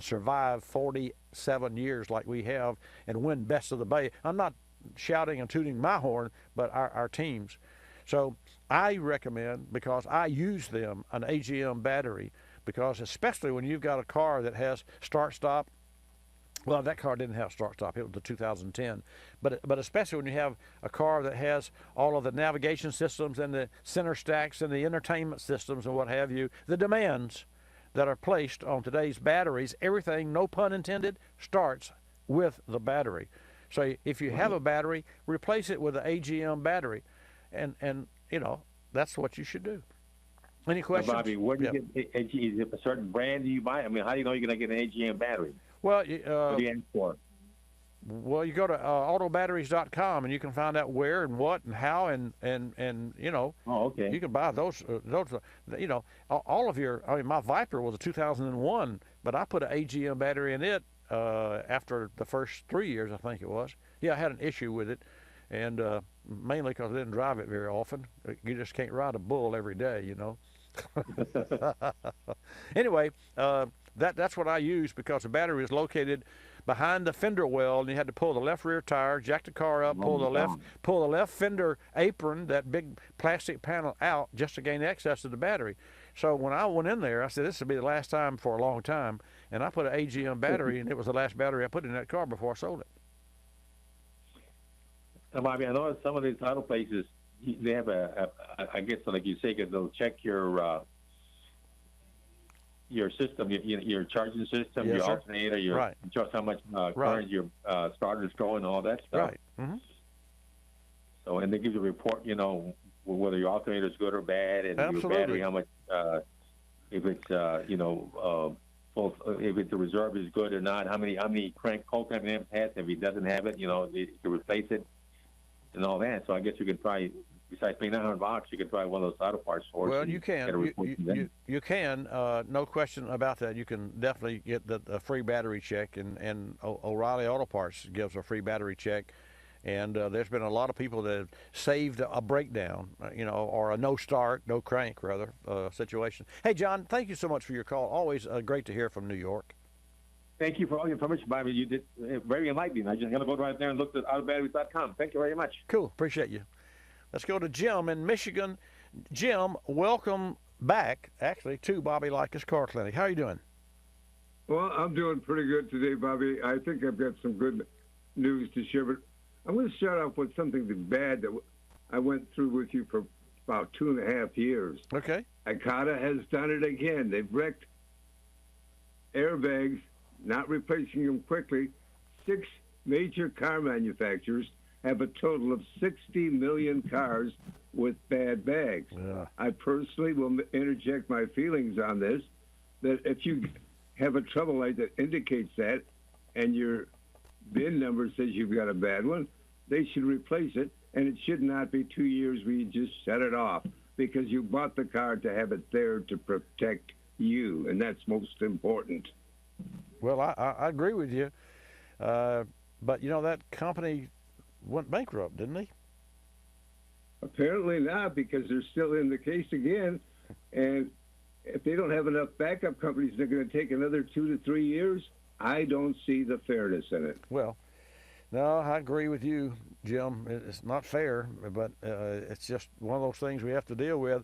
survive 47 years like we have and win Best of the Bay. I'm not shouting and tooting my horn, but our teams. So I recommend, because I use them, an AGM battery, because especially when you've got a car that has start-stop. Well, that car didn't have start-stop. It was the 2010. But especially when you have a car that has all of the navigation systems and the center stacks and the entertainment systems and what have you, the demands that are placed on today's batteries, everything, no pun intended, starts with the battery. So if you have a battery, replace it with an AGM battery. And you know, that's what you should do. Any questions? Bobby, where do you get is it a certain brand do you buy? I mean, how do you know you're going to get an AGM battery? Well, what do you ask for? Well, you go to autobatteries.com and you can find out where and what and how and you know. Oh, okay. You can buy those you know, all of your. I mean, my Viper was a 2001, but I put an AGM battery in it after the first 3 years, I think it was. Yeah, I had an issue with it, and mainly because I didn't drive it very often. You just can't ride a bull every day, you know. Anyway, that's what I use because the battery is located behind the fender well, and you had to pull the left rear tire, jack the car up, pull the left fender apron, that big plastic panel out just to gain access to the battery. So when I went in there, I said this will be the last time for a long time, and I put an AGM battery, and it was the last battery I put in that car before I sold it. Bobby, I know some of these auto places, they have I guess like you say, they'll check your system, your charging system, yes, your sir. alternator, Right. just how much current your starter's going, all that stuff. Right. Mm-hmm. So, and they give you a report, you know, whether your alternator is good or bad, and Absolutely. your battery, how much, if it's, you know, if it's the reserve is good or not, how many crank cold crank amps has. If he doesn't have it, you know, you can replace it and all that. So I guess you could probably, besides paying $900, you could try one of those auto parts stores. Well, you can. You can. No question about that. You can definitely get the free battery check, and O'Reilly Auto Parts gives a free battery check. And there's been a lot of people that have saved a breakdown, you know, or a no start, no crank, rather, situation. Hey, John, thank you so much for your call. Always great to hear from New York. Thank you for all your information, Bobby. You did very enlightening. I just got to go right there and look at autobatteries.com. Thank you very much. Cool. Appreciate you. Let's go to Jim in Michigan. Jim, welcome back, actually, to Bobby Likis Car Clinic. How are you doing? Well, I'm doing pretty good today, Bobby. I think I've got some good news to share, but I'm going to start off with something bad that I went through with you for about 2.5 years. Okay. Ikata has done it again. They've wrecked airbags, not replacing them quickly. 6 major car manufacturers have a total of 60 million cars with bad bags. Yeah. I personally will interject my feelings on this, that if you have a trouble light that indicates that and your VIN number says you've got a bad one, they should replace it, and it should not be 2 years where you just shut it off, because you bought the car to have it there to protect you, and that's most important. Well, I agree with you. But, you know, that company went bankrupt, didn't they? Apparently not, because they're still in the case again, and if they don't have enough backup companies, they're going to take another 2 to 3 years. I don't see the fairness in it. Well, no, I agree with you, Jim. It's not fair, but it's just one of those things we have to deal with.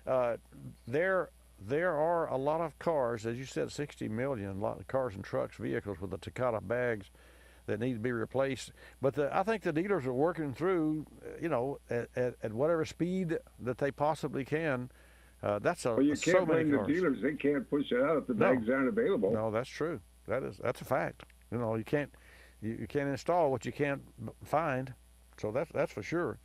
There are a lot of cars, as you said, 60 million, a lot of cars and trucks, vehicles with the Takata bags that need to be replaced. But I think the dealers are working through, you know, at whatever speed that they possibly can. That's well, you so can't many blame the cars. dealers. They can't push it out if the bags aren't available. No, that's true. That's a fact. You know, you can't install what you can't find. So that's for sure.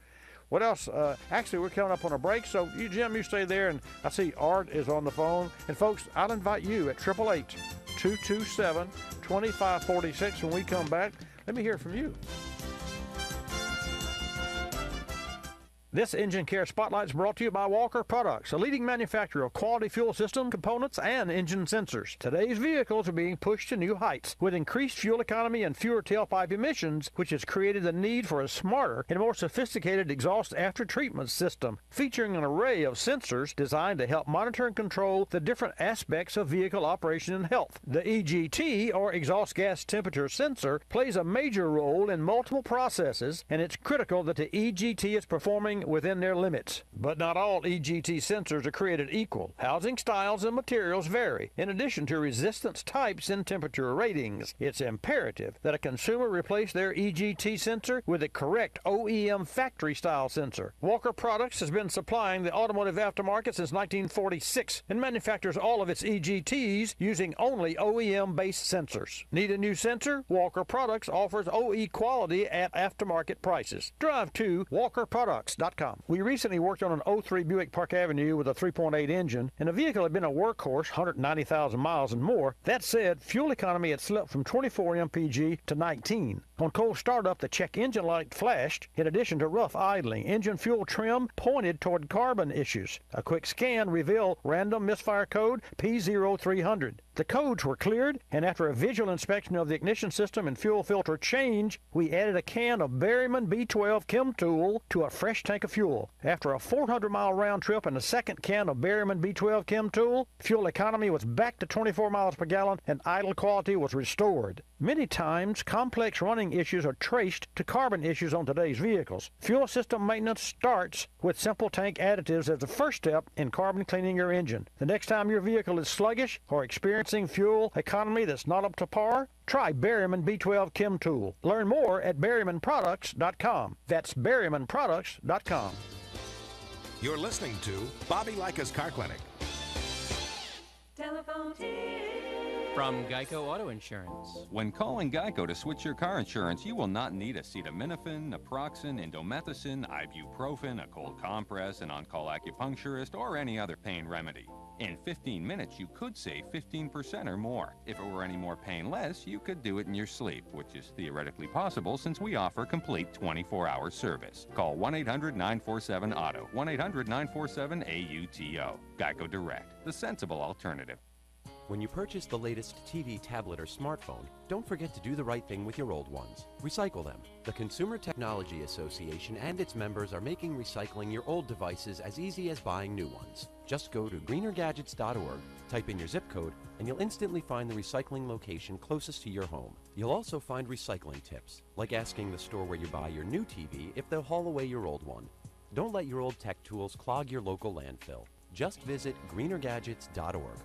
What else? Actually, we're coming up on a break, so you, Jim, you stay there, and I see Art is on the phone. And folks, I'll invite you at 888-227-2546 when we come back. Let me hear from you. This Engine Care Spotlight is brought to you by Walker Products, a leading manufacturer of quality fuel system components and engine sensors. Today's vehicles are being pushed to new heights with increased fuel economy and fewer tailpipe emissions, which has created the need for a smarter and more sophisticated exhaust after-treatment system, featuring an array of sensors designed to help monitor and control the different aspects of vehicle operation and health. The EGT, or exhaust gas temperature sensor, plays a major role in multiple processes, and it's critical that the EGT is performing within their limits. But not all EGT sensors are created equal. Housing styles and materials vary, in addition to resistance types and temperature ratings. It's imperative that a consumer replace their EGT sensor with a correct OEM factory-style sensor. Walker Products has been supplying the automotive aftermarket since 1946 and manufactures all of its EGTs using only OEM-based sensors. Need a new sensor? Walker Products offers OE quality at aftermarket prices. Drive to walkerproducts.com. We recently worked on an 03 Buick Park Avenue with a 3.8 engine, and the vehicle had been a workhorse, 190,000 miles and more. That said, fuel economy had slipped from 24 mpg to 19. On cold startup, the check engine light flashed. In addition to rough idling, engine fuel trim pointed toward carbon issues. A quick scan revealed random misfire code P0300. The codes were cleared, and after a visual inspection of the ignition system and fuel filter change, we added a can of Berryman B12 Chem Tool to a fresh tank of fuel. After a 400-mile round trip and a second can of Berryman B12 Chem Tool, fuel economy was back to 24 miles per gallon and idle quality was restored. Many times, complex running issues are traced to carbon issues on today's vehicles. Fuel system maintenance starts with simple tank additives as the first step in carbon cleaning your engine. The next time your vehicle is sluggish or experiencing fuel economy that's not up to par, try Berryman B12 Chem Tool. Learn more at berrymanproducts.com. That's berrymanproducts.com. You're listening to Bobby Likis Car Clinic. Telephone tip. From Geico Auto Insurance. When calling Geico to switch your car insurance, you will not need acetaminophen, naproxen, indomethacin, ibuprofen, a cold compress, an on-call acupuncturist, or any other pain remedy. In 15 minutes, you could save 15% or more. If it were any more painless, you could do it in your sleep, which is theoretically possible since we offer complete 24-hour service. Call 1-800-947-AUTO, 1-800-947-AUTO. Geico Direct, the sensible alternative. When you purchase the latest TV, tablet, or smartphone, don't forget to do the right thing with your old ones. Recycle them. The Consumer Technology Association and its members are making recycling your old devices as easy as buying new ones. Just go to greenergadgets.org, type in your zip code, and you'll instantly find the recycling location closest to your home. You'll also find recycling tips, like asking the store where you buy your new TV if they'll haul away your old one. Don't let your old tech tools clog your local landfill. Just visit greenergadgets.org.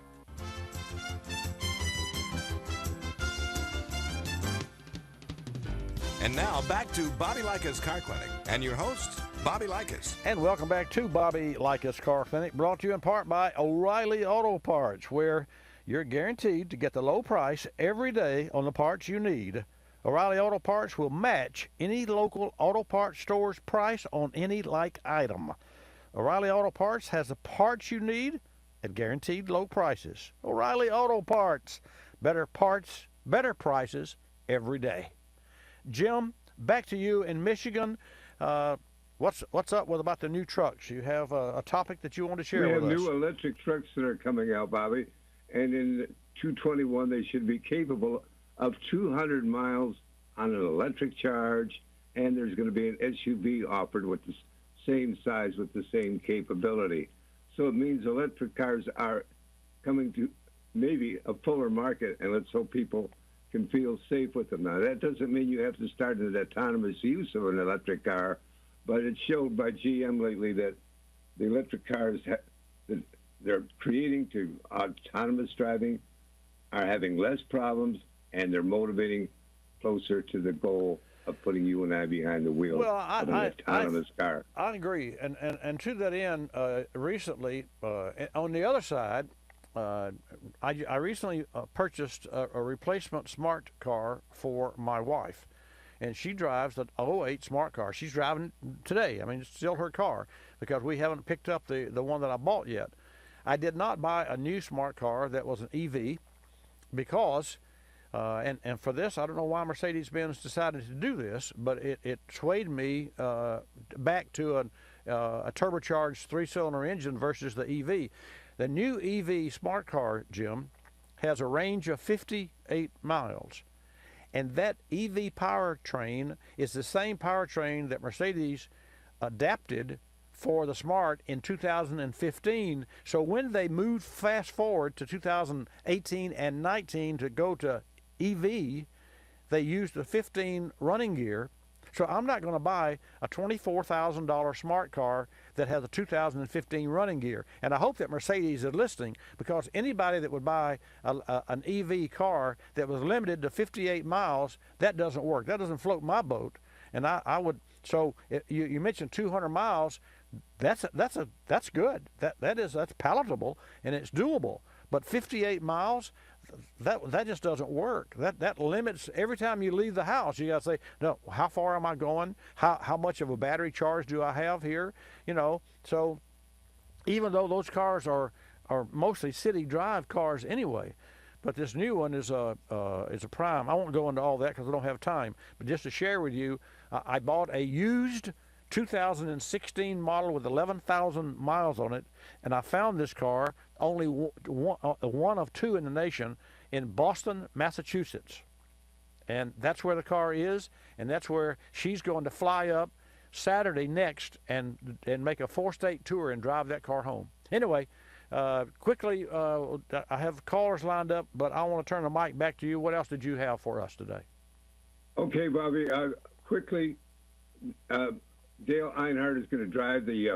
And now back to Bobby Likis Car Clinic and your host, Bobby Likis. And welcome back to Bobby Likis Car Clinic, brought to you in part by O'Reilly Auto Parts, where you're guaranteed to get the low price every day on the parts you need. O'Reilly Auto Parts will match any local auto parts store's price on any like item. O'Reilly Auto Parts has the parts you need at guaranteed low prices. O'Reilly Auto Parts. Better parts, better prices every day. Jim, back to you in Michigan. What's up with about the new trucks? You have a topic that you want to share with us. We have new electric trucks that are coming out, Bobby, and in 221 they should be capable of 200 miles on an electric charge, and there's going to be an SUV offered with the same size with the same capability. So it means electric cars are coming to maybe a fuller market, and let's hope people can feel safe with them. Now, that doesn't mean you have to start an autonomous use of an electric car, but it's showed by GM lately that the electric cars that they're creating to autonomous driving are having less problems, and they're motivating closer to the goal of putting you and I behind the wheel of an autonomous car. I agree. And to that end, recently, on the other side, I recently purchased a replacement smart car for my wife. And she drives the 08 smart car. She's driving today. I mean, it's still her car because we haven't picked up the one that I bought yet. I did not buy a new smart car that was an EV because, and for this, I don't know why Mercedes-Benz decided to do this, but it swayed me back to a turbocharged 3-cylinder engine versus the EV. The new EV smart car, Jim, has a range of 58 miles. And that EV powertrain is the same powertrain that Mercedes adapted for the Smart in 2015. So when they moved fast forward to 2018 and 19 to go to EV, they used the 15 running gear. So I'm not going to buy a $24,000 smart car that has a 2015 running gear. And I hope that Mercedes is listening, because anybody that would buy an EV car that was limited to 58 miles, that doesn't work. That doesn't float my boat. And I would, so you mentioned 200 miles. That's good. That's palatable and it's doable. But 58 miles, that just doesn't work. That limits every time you leave the house. You got to say, no, how far am I going? How much of a battery charge do I have here? You know, so even though those cars are mostly city drive cars anyway, but this new one is a prime. I won't go into all that because I don't have time. But just to share with you, I bought a used 2016 model with 11,000 miles on it, and I found this car only one of two in the nation in Boston, Massachusetts. And that's where the car is, and that's where she's going to fly up Saturday next and make a 4-state tour and drive that car home. Anyway, quickly, I have callers lined up, but I want to turn the mic back to you. What else did you have for us today? Okay, Bobby, quickly, Dale Earnhardt is going to drive the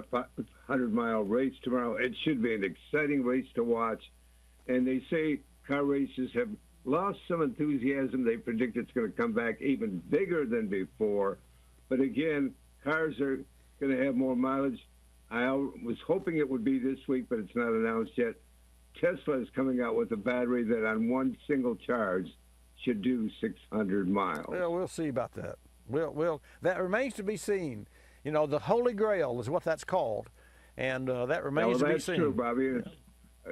100-mile race tomorrow. It should be an exciting race to watch. And they say car races have lost some enthusiasm. They predict it's going to come back even bigger than before. But again, cars are going to have more mileage. I was hoping it would be this week, but it's not announced yet. Tesla is coming out with a battery that on one single charge should do 600 miles. Well, we'll see about that. That remains to be seen. You know, the Holy Grail is what that's called, and that remains to be seen. That's true, Bobby. It's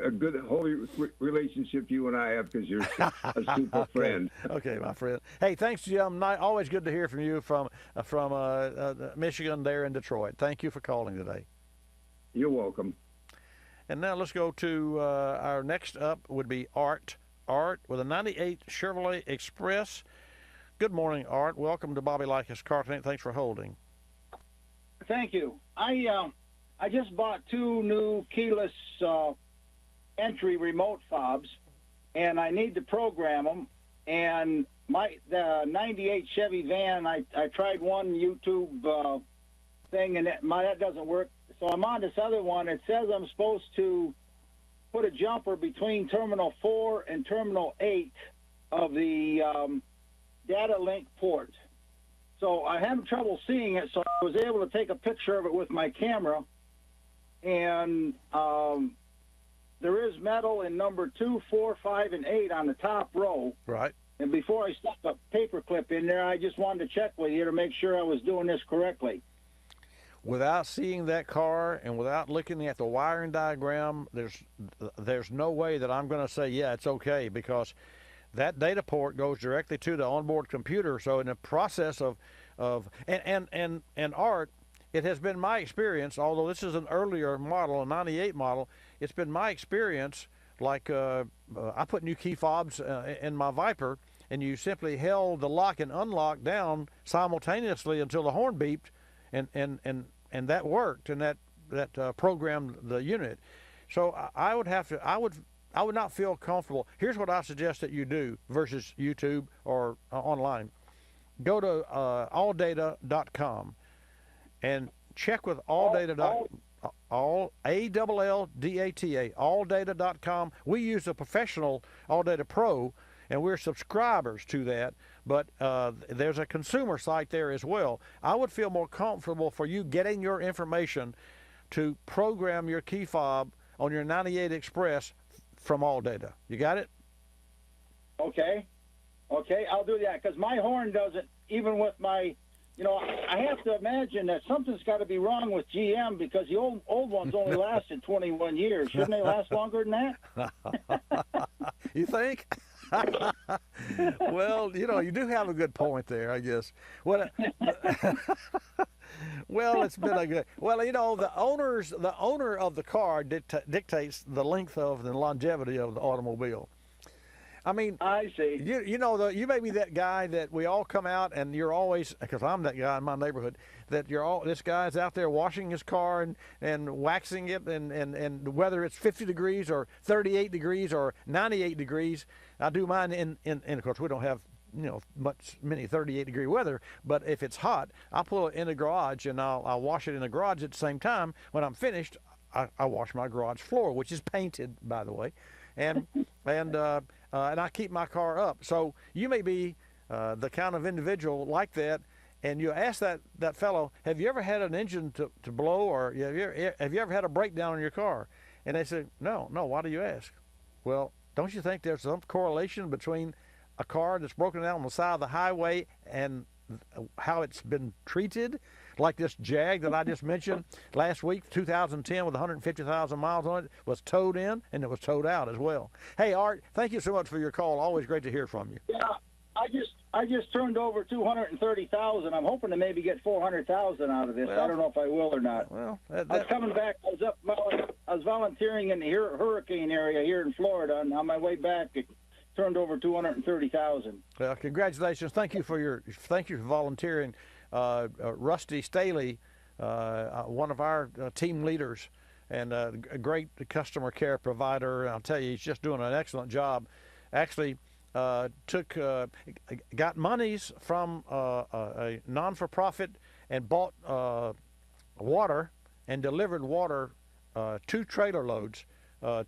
a good holy relationship you and I have because you're a super friend. Okay, my friend. Hey, thanks, Jim. Always good to hear from you from Michigan there in Detroit. Thank you for calling today. You're welcome. And now let's go to our next up would be Art. Art with a 98 Chevrolet Express. Good morning, Art. Welcome to Bobby Likis Car Clinic. Thanks for holding. Thank you. I just bought 2 new keyless entry remote fobs, and I need to program them. And the 98 Chevy van, I tried one YouTube thing, and that doesn't work. So I'm on this other one. It says I'm supposed to put a jumper between Terminal 4 and Terminal 8 of the data link port. So I have trouble seeing it, so I was able to take a picture of it with my camera. And there is metal in number 2, 4, 5, and 8 on the top row. Right. And before I stuck a paper clip in there, I just wanted to check with you to make sure I was doing this correctly. Without seeing that car and without looking at the wiring diagram, there's no way that I'm going to say, yeah, it's okay, because that data port goes directly to the onboard computer. So in the process of Art, it has been my experience, although this is an earlier model, a 98 model, it's been my experience, like I put new key fobs in my Viper, and you simply held the lock and unlock down simultaneously until the horn beeped, and that worked, and that programmed the unit. So I would not feel comfortable. Here's what I suggest that you do versus YouTube or online. Go to alldata.com and check with alldata.com. alldata.com. We use a professional AllData Pro, and we're subscribers to that, but there's a consumer site there as well. I would feel more comfortable for you getting your information to program your key fob on your 98 Express from AllData. You got it? Okay, I'll do that, because my horn doesn't, even with my, I have to imagine that something's got to be wrong with GM, because the old ones only lasted 21 years. Shouldn't they last longer than that? You think? Well, you do have a good point there, I guess. Well, it's been a good. Well, the owner of the car dictates the length of the longevity of the automobile. I mean, I see. You may be that guy that we all come out, and you're always, because I'm that guy in my neighborhood, that this guy's out there washing his car and waxing it, and whether it's 50 degrees or 38 degrees or 98 degrees. I do mine in of course we don't have many 38-degree weather, but if it's hot, I'll pull it in the garage and I'll wash it in the garage at the same time. When I'm finished, I wash my garage floor, which is painted, by the way, and I keep my car up. So you may be the kind of individual like that, and you ask that fellow, have you ever had an engine to blow, or have you ever had a breakdown in your car? And they say, no. Why do you ask? Well, don't you think there's some correlation between a car that's broken down on the side of the highway and how it's been treated? Like this Jag that I just mentioned last week, 2010, with 150,000 miles on it, was towed in, and it was towed out as well. Hey, Art, thank you so much for your call. Always great to hear from you. Yeah, I just turned over 230,000. I'm hoping to maybe get 400,000 out of this. Well, I don't know if I will or not. Well, I was coming back. I was volunteering in the hurricane area here in Florida, and on my way back, it turned over 230,000. Well, congratulations. Thank you for volunteering. Rusty Staley, one of our team leaders, and a great customer care provider. I'll tell you, he's just doing an excellent job. Actually, got monies from a non-for-profit and bought water and delivered water, 2 trailer loads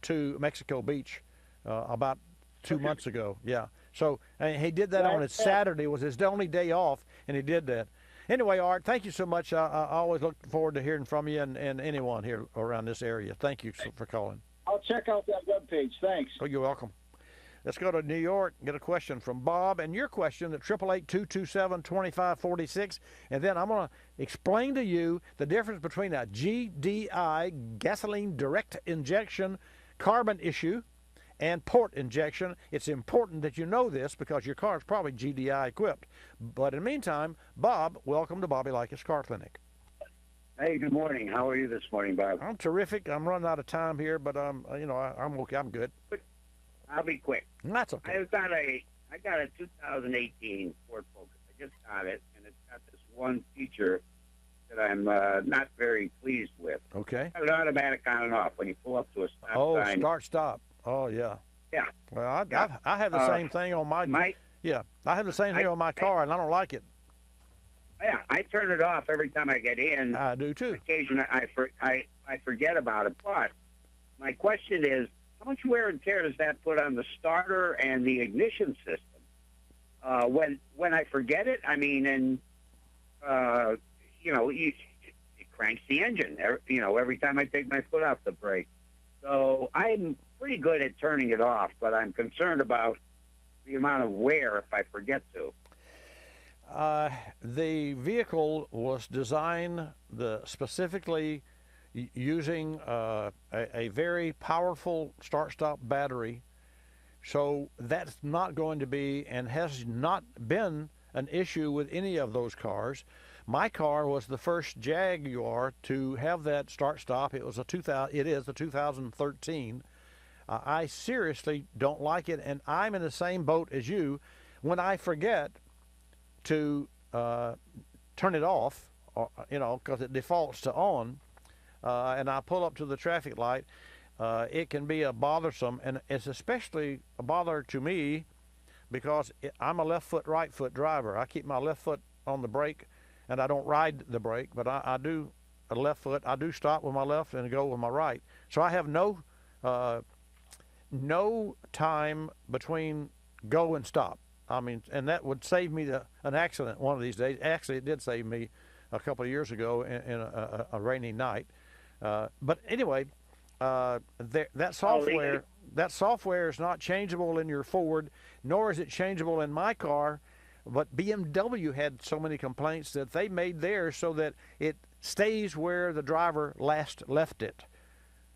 to Mexico Beach about 2 months ago. Yeah. So he did that on a Saturday. It was his only day off, and he did that. Anyway, Art, thank you so much. I always look forward to hearing from you and anyone here around this area. Thank you for calling. I'll check out that webpage. Thanks. Oh, you're welcome. Let's go to New York and get a question from Bob. And your question at 888-227-2546. And then I'm going to explain to you the difference between a GDI, gasoline direct injection carbon issue, and port injection. It's important that you know this because your car is probably GDI equipped. But in the meantime, Bob, welcome to Bobby Likis Car Clinic. Hey, good morning. How are you this morning, Bob? I'm terrific. I'm running out of time here, but I'm okay. I'm good. I'll be quick. That's okay. I got a 2018 Ford Focus. I just got it, and it's got this one feature that I'm not very pleased with. Okay. It's automatic on and off when you pull up to a stop sign. Start stop. Oh yeah. Yeah. Well, I have the same thing on my. Yeah, I have the same thing on my car, and I don't like it. Yeah, I turn it off every time I get in. I do too. Occasionally, I forget about it. But my question is, how much wear and tear does that put on the starter and the ignition system? When I forget it, I mean, and it cranks the engine. Every time I take my foot off the brake. So I'm pretty good at turning it off, but I'm concerned about the amount of wear if I forget to? The vehicle was designed specifically using a very powerful start-stop battery, so that's not going to be and has not been an issue with any of those cars. My car was the first Jaguar to have that start-stop. It is a 2013. I seriously don't like it, and I'm in the same boat as you. When I forget to turn it off, because it defaults to on, and I pull up to the traffic light, it can be a bothersome, and it's especially a bother to me because I'm a left foot, right foot driver. I keep my left foot on the brake, and I don't ride the brake, but I do a left foot. I do stop with my left and go with my right. So I have no time between go and stop. I mean, and that would save me an accident one of these days. Actually, it did save me a couple of years ago in a rainy night. But anyway, that software is not changeable in your Ford, nor is it changeable in my car. But BMW had so many complaints that they made theirs so that it stays where the driver last left it.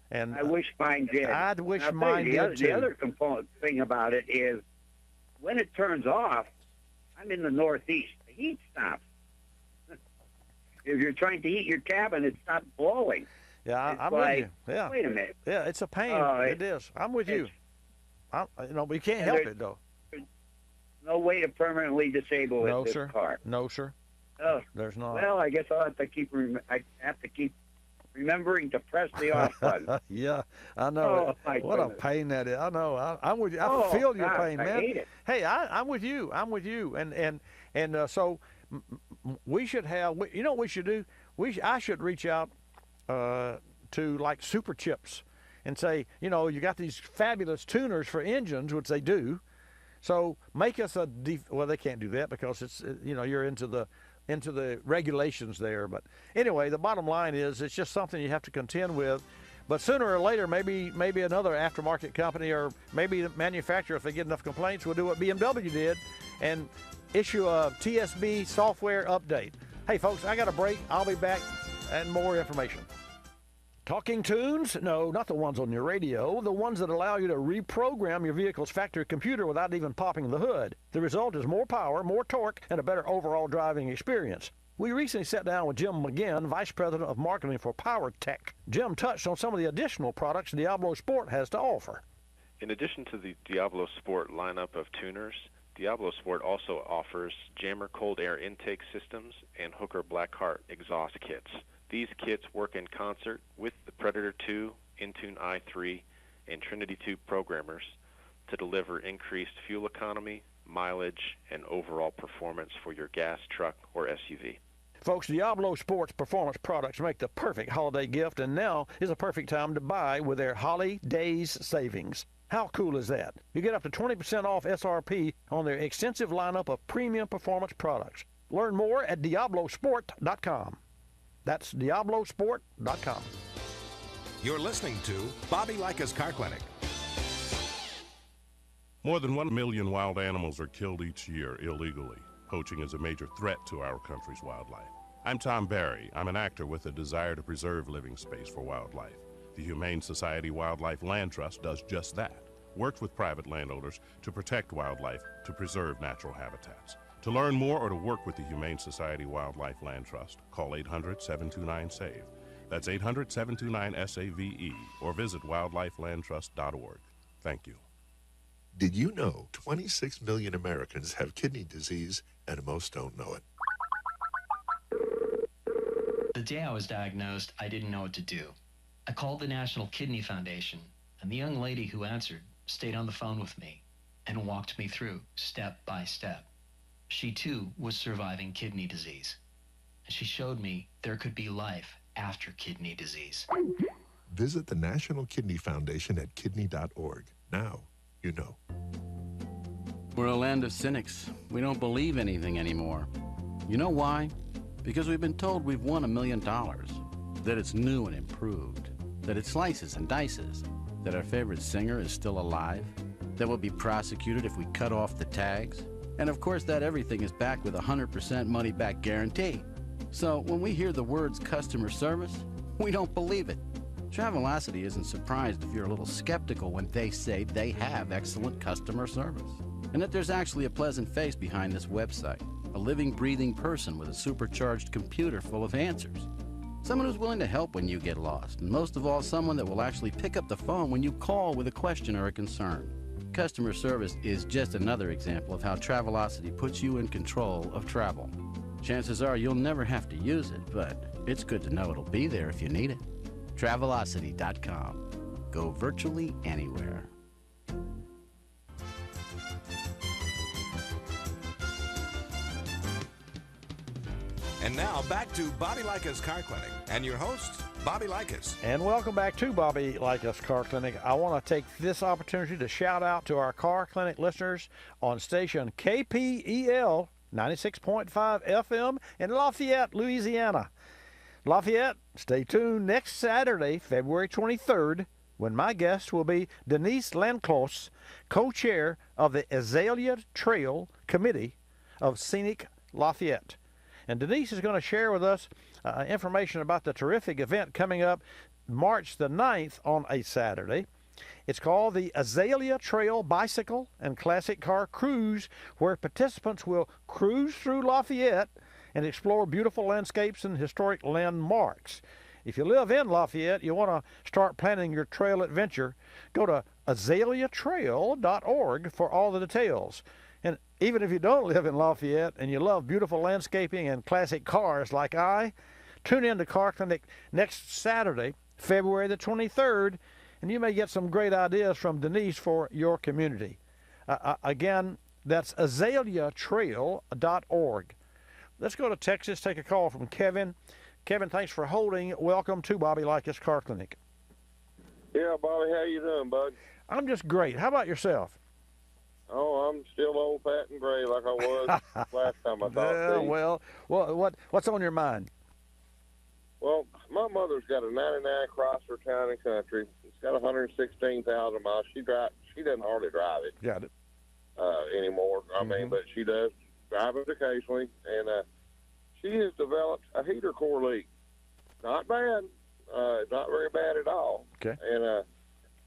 And I wish mine did. I'd wish mine did too. The other component thing about it is when it turns off, I'm in the Northeast. The heat stops. If you're trying to heat your cabin, it stops blowing. Yeah, I'm like, with you. Yeah. Wait a minute. Yeah, it's a pain. It is. I'm with you. We can't help it though. No way to permanently disable this car. No, sir. Oh, there's not. Well, I guess I'll have to keep. I have to keep remembering to press the off button. Yeah, I know. What a pain that is. I know. I'm with you. I feel your pain, man. I hate it. Hey, I'm with you. I'm with you. And so we should have. You know what we should do? I should reach out to like Super Chips and say, you got these fabulous tuners for engines, which they do. So make us well, they can't do that because it's you're into the regulations there. But anyway, the bottom line is it's just something you have to contend with. But sooner or later, maybe another aftermarket company or maybe the manufacturer, if they get enough complaints, will do what BMW did and issue a TSB software update. Hey, folks, I got a break. I'll be back and more information. Talking tunes? No, not the ones on your radio, the ones that allow you to reprogram your vehicle's factory computer without even popping the hood. The result is more power, more torque, and a better overall driving experience. We recently sat down with Jim McGinn, Vice President of Marketing for Power Tech. Jim touched on some of the additional products Diablo Sport has to offer. In addition to the Diablo Sport lineup of tuners, Diablo Sport also offers Jammer cold air intake systems and Hooker Blackheart exhaust kits. These kits work in concert with the Predator 2, Intune i3, and Trinity 2 programmers to deliver increased fuel economy, mileage, and overall performance for your gas truck or SUV. Folks, Diablo Sports performance products make the perfect holiday gift, and now is a perfect time to buy with their holidays savings. How cool is that? You get up to 20% off SRP on their extensive lineup of premium performance products. Learn more at DiabloSport.com. That's DiabloSport.com. You're listening to Bobby Likis Car Clinic. More than 1 million wild animals are killed each year illegally. Poaching is a major threat to our country's wildlife. I'm Tom Barry. I'm an actor with a desire to preserve living space for wildlife. The Humane Society Wildlife Land Trust does just that. Works with private landowners to protect wildlife, to preserve natural habitats. To learn more or to work with the Humane Society Wildlife Land Trust, call 800-729-SAVE. That's 800-729-SAVE, or visit wildlifelandtrust.org. Thank you. Did you know 26 million Americans have kidney disease and most don't know it? The day I was diagnosed, I didn't know what to do. I called the National Kidney Foundation, and the young lady who answered stayed on the phone with me and walked me through step by step. She too was surviving kidney disease, and she showed me there could be life after kidney disease. Visit the National Kidney Foundation at kidney.org. Now you know. We're a land of cynics. We don't believe anything anymore. You know why? Because we've been told we've won $1 million, that it's new and improved, that it slices and dices, that our favorite singer is still alive. That we'll be prosecuted if we cut off the tags. And of course that everything is backed with a 100% money-back guarantee. So when we hear the words customer service, we don't believe it. Travelocity isn't surprised if you're a little skeptical when they say they have excellent customer service. And that there's actually a pleasant face behind this website. A living, breathing person with a supercharged computer full of answers. Someone who's willing to help when you get lost. And most of all, someone that will actually pick up the phone when you call with a question or a concern. Customer service is just another example of how Travelocity puts you in control of travel. Chances are you'll never have to use it, but it's good to know it'll be there if you need it. Travelocity.com. Go virtually anywhere. And now back to Bobby Likis Car Clinic and your host, Bobby Likis. And welcome back to Bobby Likis Car Clinic. I want to take this opportunity to shout out to our Car Clinic listeners on station KPEL 96.5 FM in Lafayette, Louisiana. Lafayette, stay tuned next Saturday, February 23rd, when my guest will be Denise Lanclos, co-chair of the Azalea Trail Committee of Scenic Lafayette. And Denise is going to share with us information about the terrific event coming up March the 9th on a Saturday. It's called the Azalea Trail Bicycle and Classic Car Cruise, where participants will cruise through Lafayette and explore beautiful landscapes and historic landmarks. If you live in Lafayette, you want to start planning your trail adventure, go to azaleatrail.org for all the details. And even if you don't live in Lafayette and you love beautiful landscaping and classic cars like I, tune in to Car Clinic next Saturday, February the 23rd, and you may get some great ideas from Denise for your community. Again, that's azaleatrail.org. Let's go to Texas, take a call from Kevin. Kevin, thanks for holding. Welcome to Bobby Likis Car Clinic. Yeah, Bobby, how you doing, bud? I'm just great. How about yourself? Oh, I'm still old, fat, and gray like I was last time I talked to you. Well, what's on your mind? Well, my mother's got a 99 Chrysler Town and Country. It's got 116,000 miles. She doesn't hardly drive it. Got it. Anymore. I mean, but she does drive it occasionally, and she has developed a heater core leak. Not bad. It's not very bad at all. Okay. And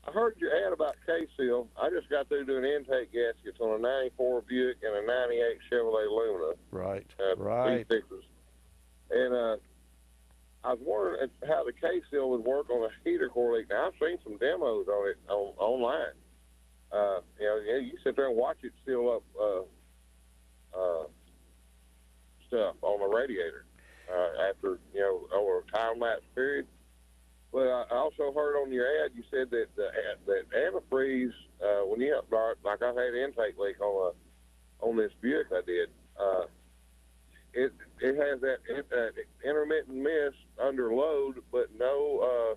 I heard your ad about K-Seal. I just got through doing intake gaskets on a 94 Buick and a 98 Chevrolet Luna. Right. Right. V6s. And I was wondering how the K-Seal would work on a heater core leak. Now, I've seen some demos on it online. You sit there and watch it seal up stuff on the radiator after, over a time-lapse period. But I also heard on your ad you said that that antifreeze, when you like I had an intake leak on this Buick I did, it has that intermittent mist under load, but no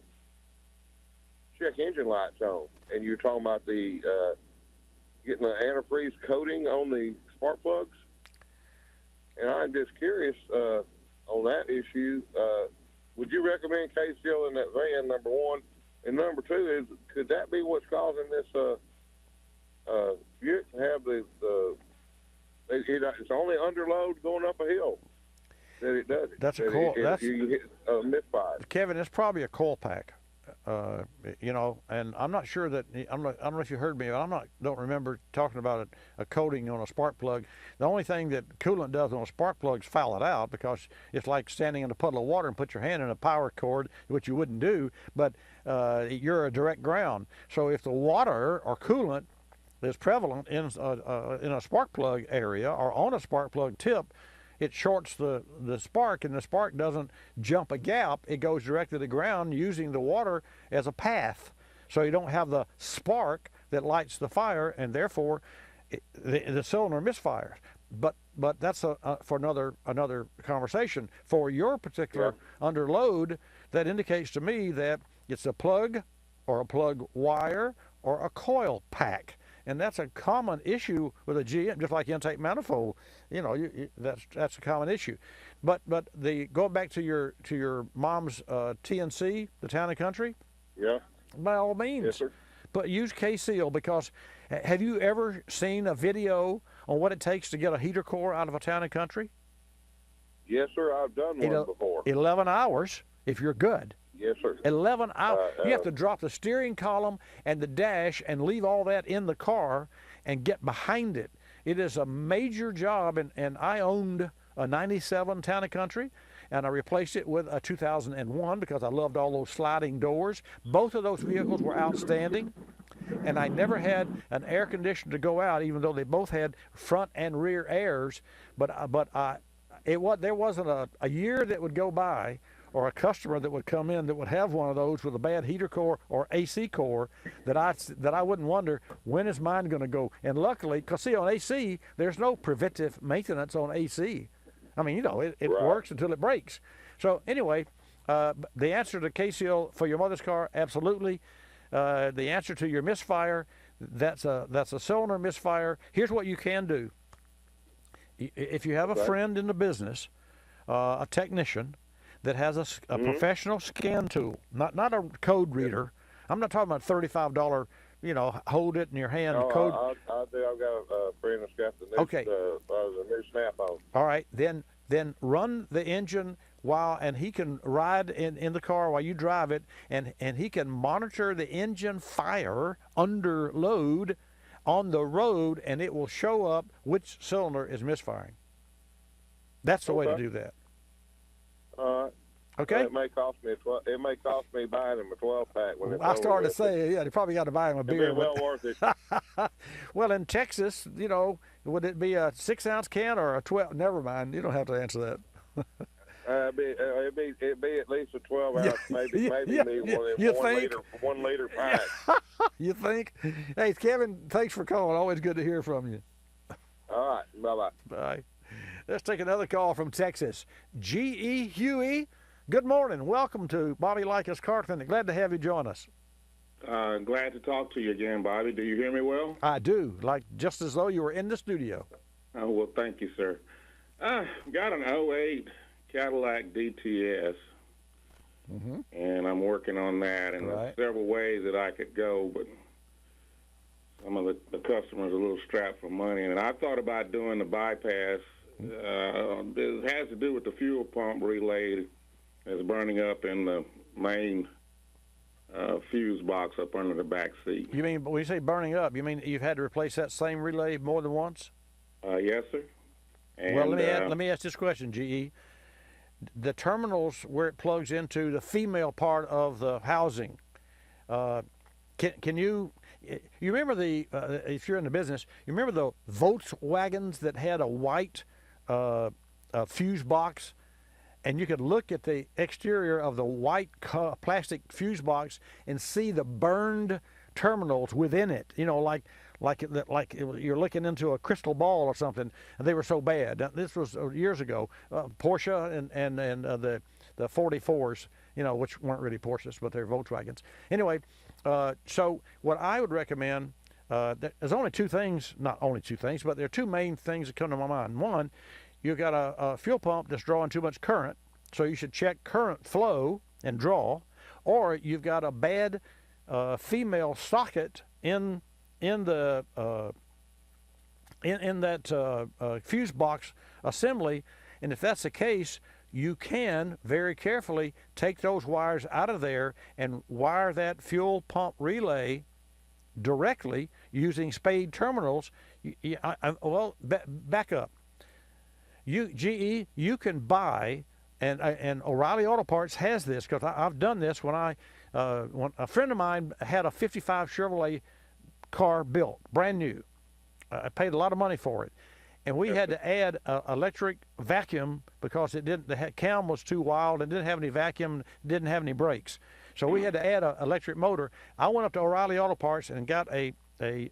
check engine lights on. And you're talking about the getting the antifreeze coating on the spark plugs. And I'm just curious on that issue. Would you recommend K-Seal in that van, number one? And number two is, could that be what's causing this Buick to have it's only underload going up a hill that it does it? That's a coil. You hit misfire. Kevin, it's probably a coil pack. And I'm not sure that I don't know if you heard me. But don't remember talking about a coating on a spark plug. The only thing that coolant does on a spark plug is foul it out, because it's like standing in a puddle of water and put your hand in a power cord, which you wouldn't do. But you're a direct ground. So if the water or coolant is prevalent in a spark plug area or on a spark plug tip, it shorts the spark, and the spark doesn't jump a gap. It goes directly to the ground using the water as a path. So you don't have the spark that lights the fire, and therefore the cylinder misfires. But that's for another conversation. For your particular underload, that indicates to me that it's a plug or a plug wire or a coil pack. And that's a common issue with a GM, just like intake manifold. That's a common issue. But going back to your mom's TNC, the Town and Country. Yeah. By all means. Yes, sir. But use K-Seal, because Have you ever seen a video on what it takes to get a heater core out of a town and country? Yes, sir. I've done one before. 11 hours if you're good. Yes, sir. 11 hours. You have to drop the steering column and the dash and leave all that in the car and get behind it. It is a major job, and I owned a 97 Town and Country, and I replaced it with a 2001 because I loved all those sliding doors. Both of those vehicles were outstanding, and I never had an air conditioner to go out, even though they both had front and rear airs. There wasn't a year that would go by or a customer that would come in that would have one of those with a bad heater core or AC core that I wouldn't wonder, when is mine going to go? And luckily, because see, on AC, there's no preventive maintenance on AC. I mean, it works until it breaks. So anyway, the answer to KCL for your mother's car, absolutely. The answer to your misfire, that's a cylinder misfire. Here's what you can do. If you have a friend in the business, a technician, that has a professional scan tool, not a code reader. I'm not talking about $35, hold it in your hand. No, code. I do. I've got a friend that's got the new Snap-on. All right, then run the engine and he can ride in the car while you drive it, and he can monitor the engine fire under load on the road, and it will show up which cylinder is misfiring. That's the way to do that. Okay. It may cost me buying him a 12-pack. I started to say, you probably got to buy him a beer. It'd be well worth it. Well, in Texas, would it be a 6-ounce can or a 12? Never mind. You don't have to answer that. It'd be at least a 12-ounce, maybe 1 liter pack. You think? Hey, Kevin, thanks for calling. Always good to hear from you. All right. Bye-bye. Bye. Let's take another call from Texas. G.E. Huey, good morning. Welcome to Bobby Likis Car Clinic. Glad to have you join us. Glad to talk to you again, Bobby. Do you hear me well? I do, just as though you were in the studio. Oh, well, thank you, sir. Got an 08 Cadillac DTS, and I'm working on that, and there's several ways that I could go, but some of the customers are a little strapped for money, and I thought about doing the bypass. It has to do with the fuel pump relay that's burning up in the main fuse box up under the back seat. You mean, when you say burning up, you mean you've had to replace that same relay more than once? Yes, sir. And, well, let me ask this question, G.E. The terminals where it plugs into the female part of the housing, can you remember if you're in the business, you remember the Volkswagens that had a white fuse box, and you could look at the exterior of the white plastic fuse box and see the burned terminals within it, like you're looking into a crystal ball or something, and they were so bad. Now, this was years ago. Porsche and the 44s, which weren't really Porsches, but they're Volkswagens. Anyway, so what I would recommend, there's only two things, not only two things, but there are two main things that come to my mind. One, you've got a fuel pump that's drawing too much current, so you should check current flow and draw, or you've got a bad female socket in that fuse box assembly, and if that's the case, you can very carefully take those wires out of there and wire that fuel pump relay directly using spade terminals. Back up. GE, you can buy, and O'Reilly Auto Parts has this, because I've done this when a friend of mine had a 55 Chevrolet car built, brand new. I paid a lot of money for it. And we had to add electric vacuum because the cam was too wild and didn't have any vacuum, didn't have any brakes. So we had to add an electric motor. I went up to O'Reilly Auto Parts and got a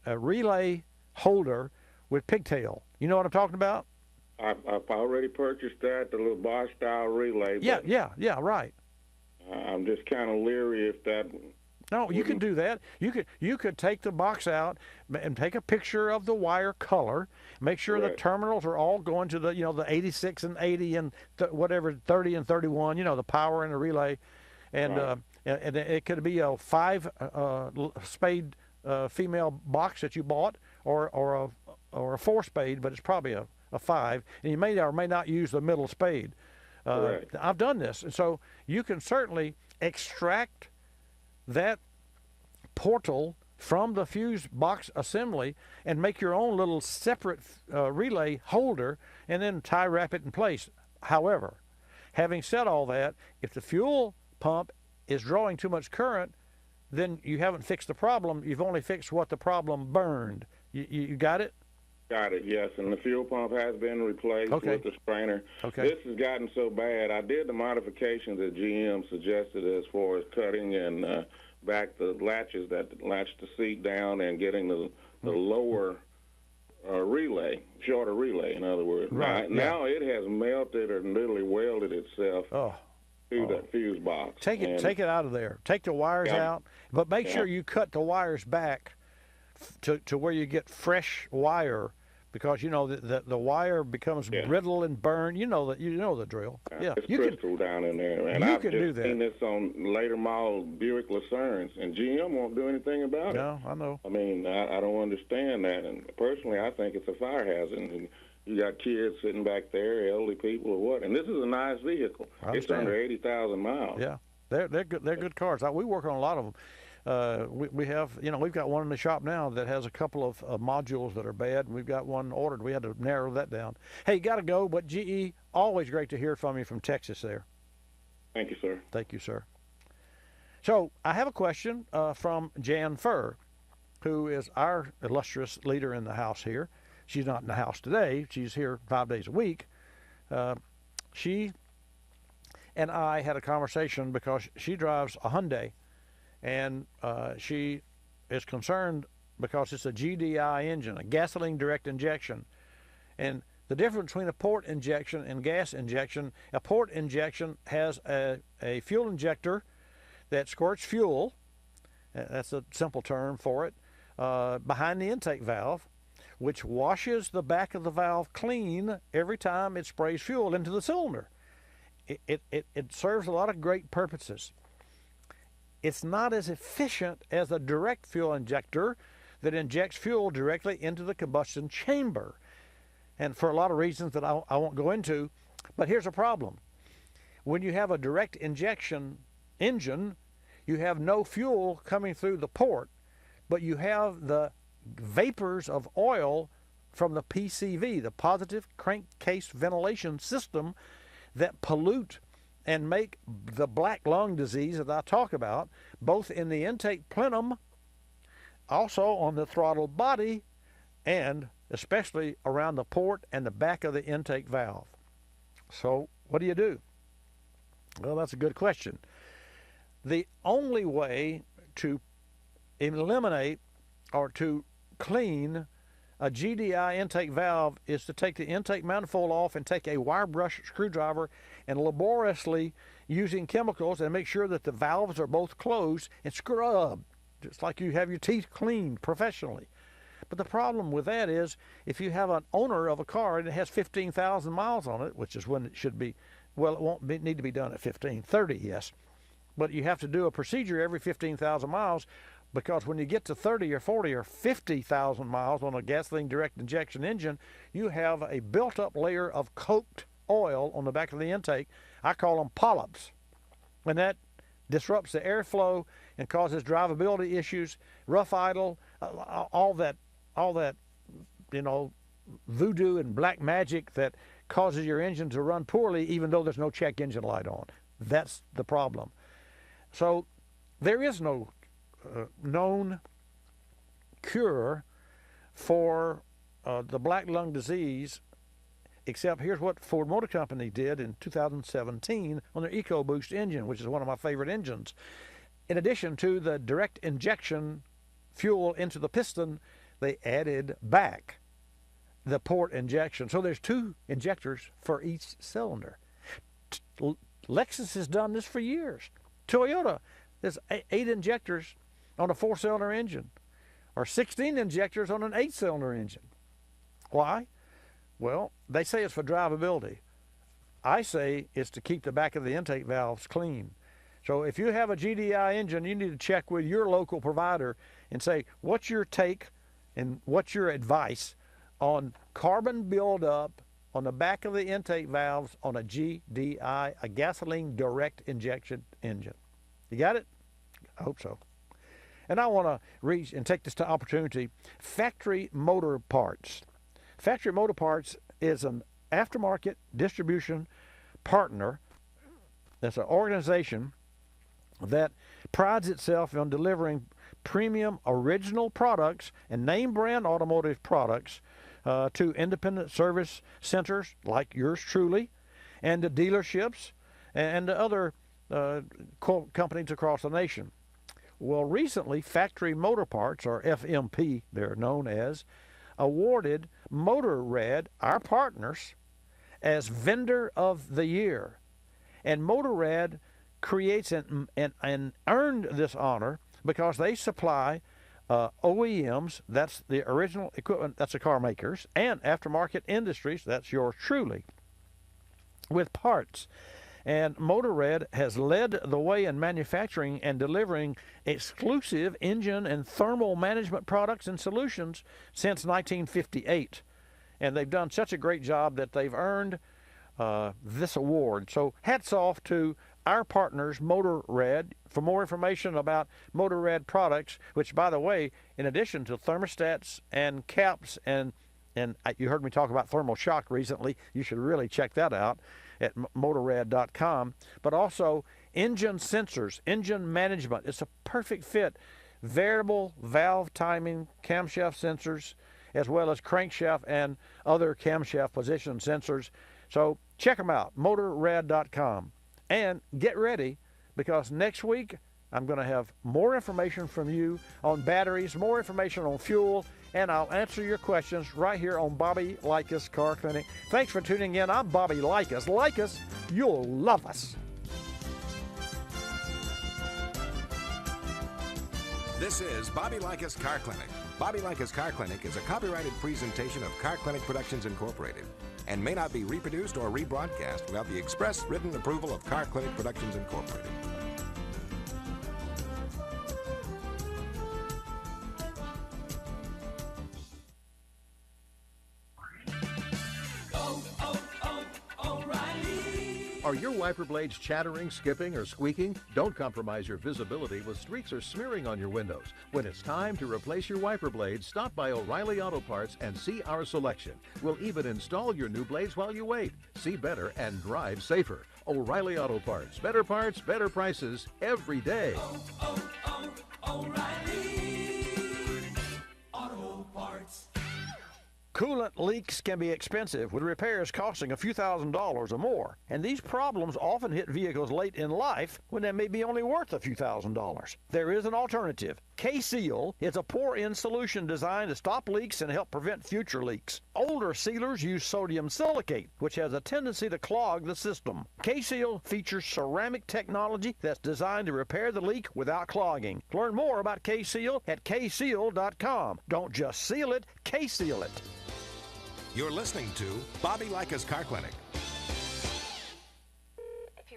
relay holder with pigtail. You know what I'm talking about? I've already purchased that, the little Bosch-style relay. Yeah, right. I'm just kind of leery if that... No, you could do that. You could take the box out and take a picture of the wire color, make sure the terminals are all going to the the 86 and 80 and whatever 30 and 31, the power and the relay, and it could be a 5 spade female box that you bought, or a 4-spade, but it's probably a 5, and you may or may not use the middle spade. Correct. I've done this, and so you can certainly extract that portal from the fuse box assembly and make your own little separate relay holder, and then tie wrap it in place. However, having said all that, if the fuel pump is drawing too much current, then you haven't fixed the problem. You've only fixed what the problem burned. You got it? Got it, yes. And the fuel pump has been replaced with the strainer. Okay. This has gotten so bad. I did the modifications that GM suggested as far as cutting and back the latches that latch the seat down and getting the lower relay, shorter relay, in other words. Right. Now it has melted or literally welded itself to that fuse box. Take it out of there. Take the wires out, but make sure you cut the wires back to where you get fresh wire, because you know the wire becomes brittle and burned. You know the drill. Yeah, it's you crystal down in there, and you I've can just do that. seen this on later model Buick Lucernes, and GM won't do anything about it. No, I know. I mean, I don't understand that, and personally, I think it's a fire hazard. And you got kids sitting back there, elderly people, or what? And this is a nice vehicle. It's under 80,000 miles. Yeah, they're good. They're good cars. We work on a lot of them. We have, we've got one in the shop now that has a couple of modules that are bad, and we've got one ordered. We had to narrow that down. Hey, you got to go, but GE, always great to hear from you from Texas there. Thank you, sir. Thank you, sir. So I have a question from Jan Furr, who is our illustrious leader in the house here. She's not in the house today. She's here 5 days a week. She and I had a conversation because she drives a Hyundai, and she is concerned because it's a GDI engine, a gasoline direct injection. And the difference between a port injection and gas injection, a port injection has a fuel injector that squirts fuel, that's a simple term for it, behind the intake valve, which washes the back of the valve clean every time it sprays fuel into the cylinder. It serves a lot of great purposes. It's not as efficient as a direct fuel injector that injects fuel directly into the combustion chamber, and for a lot of reasons that I won't go into. But here's a problem. When you have a direct injection engine, you have no fuel coming through the port, but you have the vapors of oil from the PCV, the positive crankcase ventilation system, that pollute and make the black lung disease that I talk about, both in the intake plenum, also on the throttle body, and especially around the port and the back of the intake valve. So what do you do? Well, that's a good question. The only way to eliminate or to clean a GDI intake valve is to take the intake manifold off and take a wire brush screwdriver and laboriously, using chemicals, and make sure that the valves are both closed, and scrub, just like you have your teeth cleaned professionally. But the problem with that is, if you have an owner of a car and it has 15,000 miles on it, which is when it should be, well, it won't need to be done at 30, yes. But you have to do a procedure every 15,000 miles, because when you get to 30 or 40 or 50,000 miles on a gasoline direct injection engine, you have a built-up layer of coked oil on the back of the intake. I call them polyps. And that disrupts the airflow and causes drivability issues, rough idle, all that, voodoo and black magic that causes your engine to run poorly even though there's no check engine light on. That's the problem. So there is no known cure for the black lung disease, except here's what Ford Motor Company did in 2017 on their EcoBoost engine, which is one of my favorite engines. In addition to the direct injection fuel into the piston, they added back the port injection. So there's 2 injectors for each cylinder. Lexus has done this for years. Toyota, there's 8 injectors on a 4-cylinder engine, or 16 injectors on an 8-cylinder engine. Why? Well, they say it's for drivability. I say it's to keep the back of the intake valves clean. So if you have a GDI engine, you need to check with your local provider and say, what's your take and what's your advice on carbon buildup on the back of the intake valves on a GDI, a gasoline direct injection engine? You got it? I hope so. And I want to reach and take this opportunity. Factory Motor Parts. Factory Motor Parts is an aftermarket distribution partner. That's an organization that prides itself on delivering premium original products and name brand automotive products to independent service centers like yours truly, and to dealerships and to other companies across the nation. Well, recently, Factory Motor Parts, or FMP they're known as, awarded Motorrad, our partners, as Vendor of the Year. And Motorrad creates and earned this honor because they supply OEMs, that's the original equipment, that's the car makers, and aftermarket industries, that's yours truly, with parts. And Motorrad has led the way in manufacturing and delivering exclusive engine and thermal management products and solutions since 1958. And they've done such a great job that they've earned this award. So hats off to our partners, Motorrad. For more information about Motorrad products, which, by the way, in addition to thermostats and caps, and you heard me talk about thermal shock recently, you should really check that out at motorrad.com, but also engine sensors, engine management. It's a perfect fit. Variable valve timing, camshaft sensors, as well as crankshaft and other camshaft position sensors. So check them out, motorrad.com. And get ready, because next week I'm going to have more information from you on batteries, more information on fuel, and I'll answer your questions right here on Bobby Likis Car Clinic. Thanks for tuning in. I'm Bobby Likis. Like us, you'll love us. This is Bobby Likis Car Clinic. Bobby Likis Car Clinic is a copyrighted presentation of Car Clinic Productions Incorporated and may not be reproduced or rebroadcast without the express written approval of Car Clinic Productions Incorporated. Are your wiper blades chattering, skipping, or squeaking? Don't compromise your visibility with streaks or smearing on your windows. When it's time to replace your wiper blades, stop by O'Reilly Auto Parts and see our selection. We'll even install your new blades while you wait. See better and drive safer. O'Reilly Auto Parts. Better prices every day. O'Reilly Auto Parts. Coolant leaks can be expensive, with repairs costing a few $1,000s or more. And these problems often hit vehicles late in life when they may be only worth a few $1,000s. There is an alternative. K-Seal is a pour-in solution designed to stop leaks and help prevent future leaks. Older sealers use sodium silicate, which has a tendency to clog the system. K-Seal features ceramic technology that's designed to repair the leak without clogging. Learn more about K-Seal at kseal.com. Don't just seal it, K-Seal it. You're listening to Bobby Likis Car Clinic.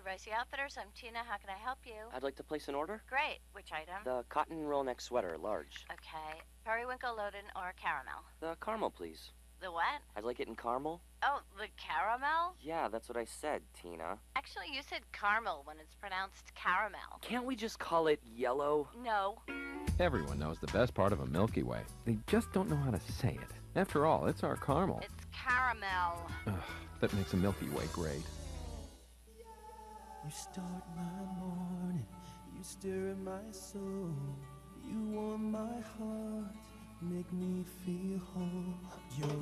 Rosie Outfitters, I'm Tina. How can I help you? I'd like to place an order. Great. Which item? The cotton roll neck sweater, large. Okay. Periwinkle loaded or caramel? The caramel, please. The what? I'd like it in caramel. Oh, the caramel? Yeah, that's what I said, Tina. Actually, you said caramel when it's pronounced caramel. Can't we just call it yellow? No. Everyone knows the best part of a Milky Way. They just don't know how to say it. After all, it's our caramel. It's caramel. Ugh, that makes a Milky Way great. You start my morning, you stir in my soul, you warm my heart, make me feel whole. You're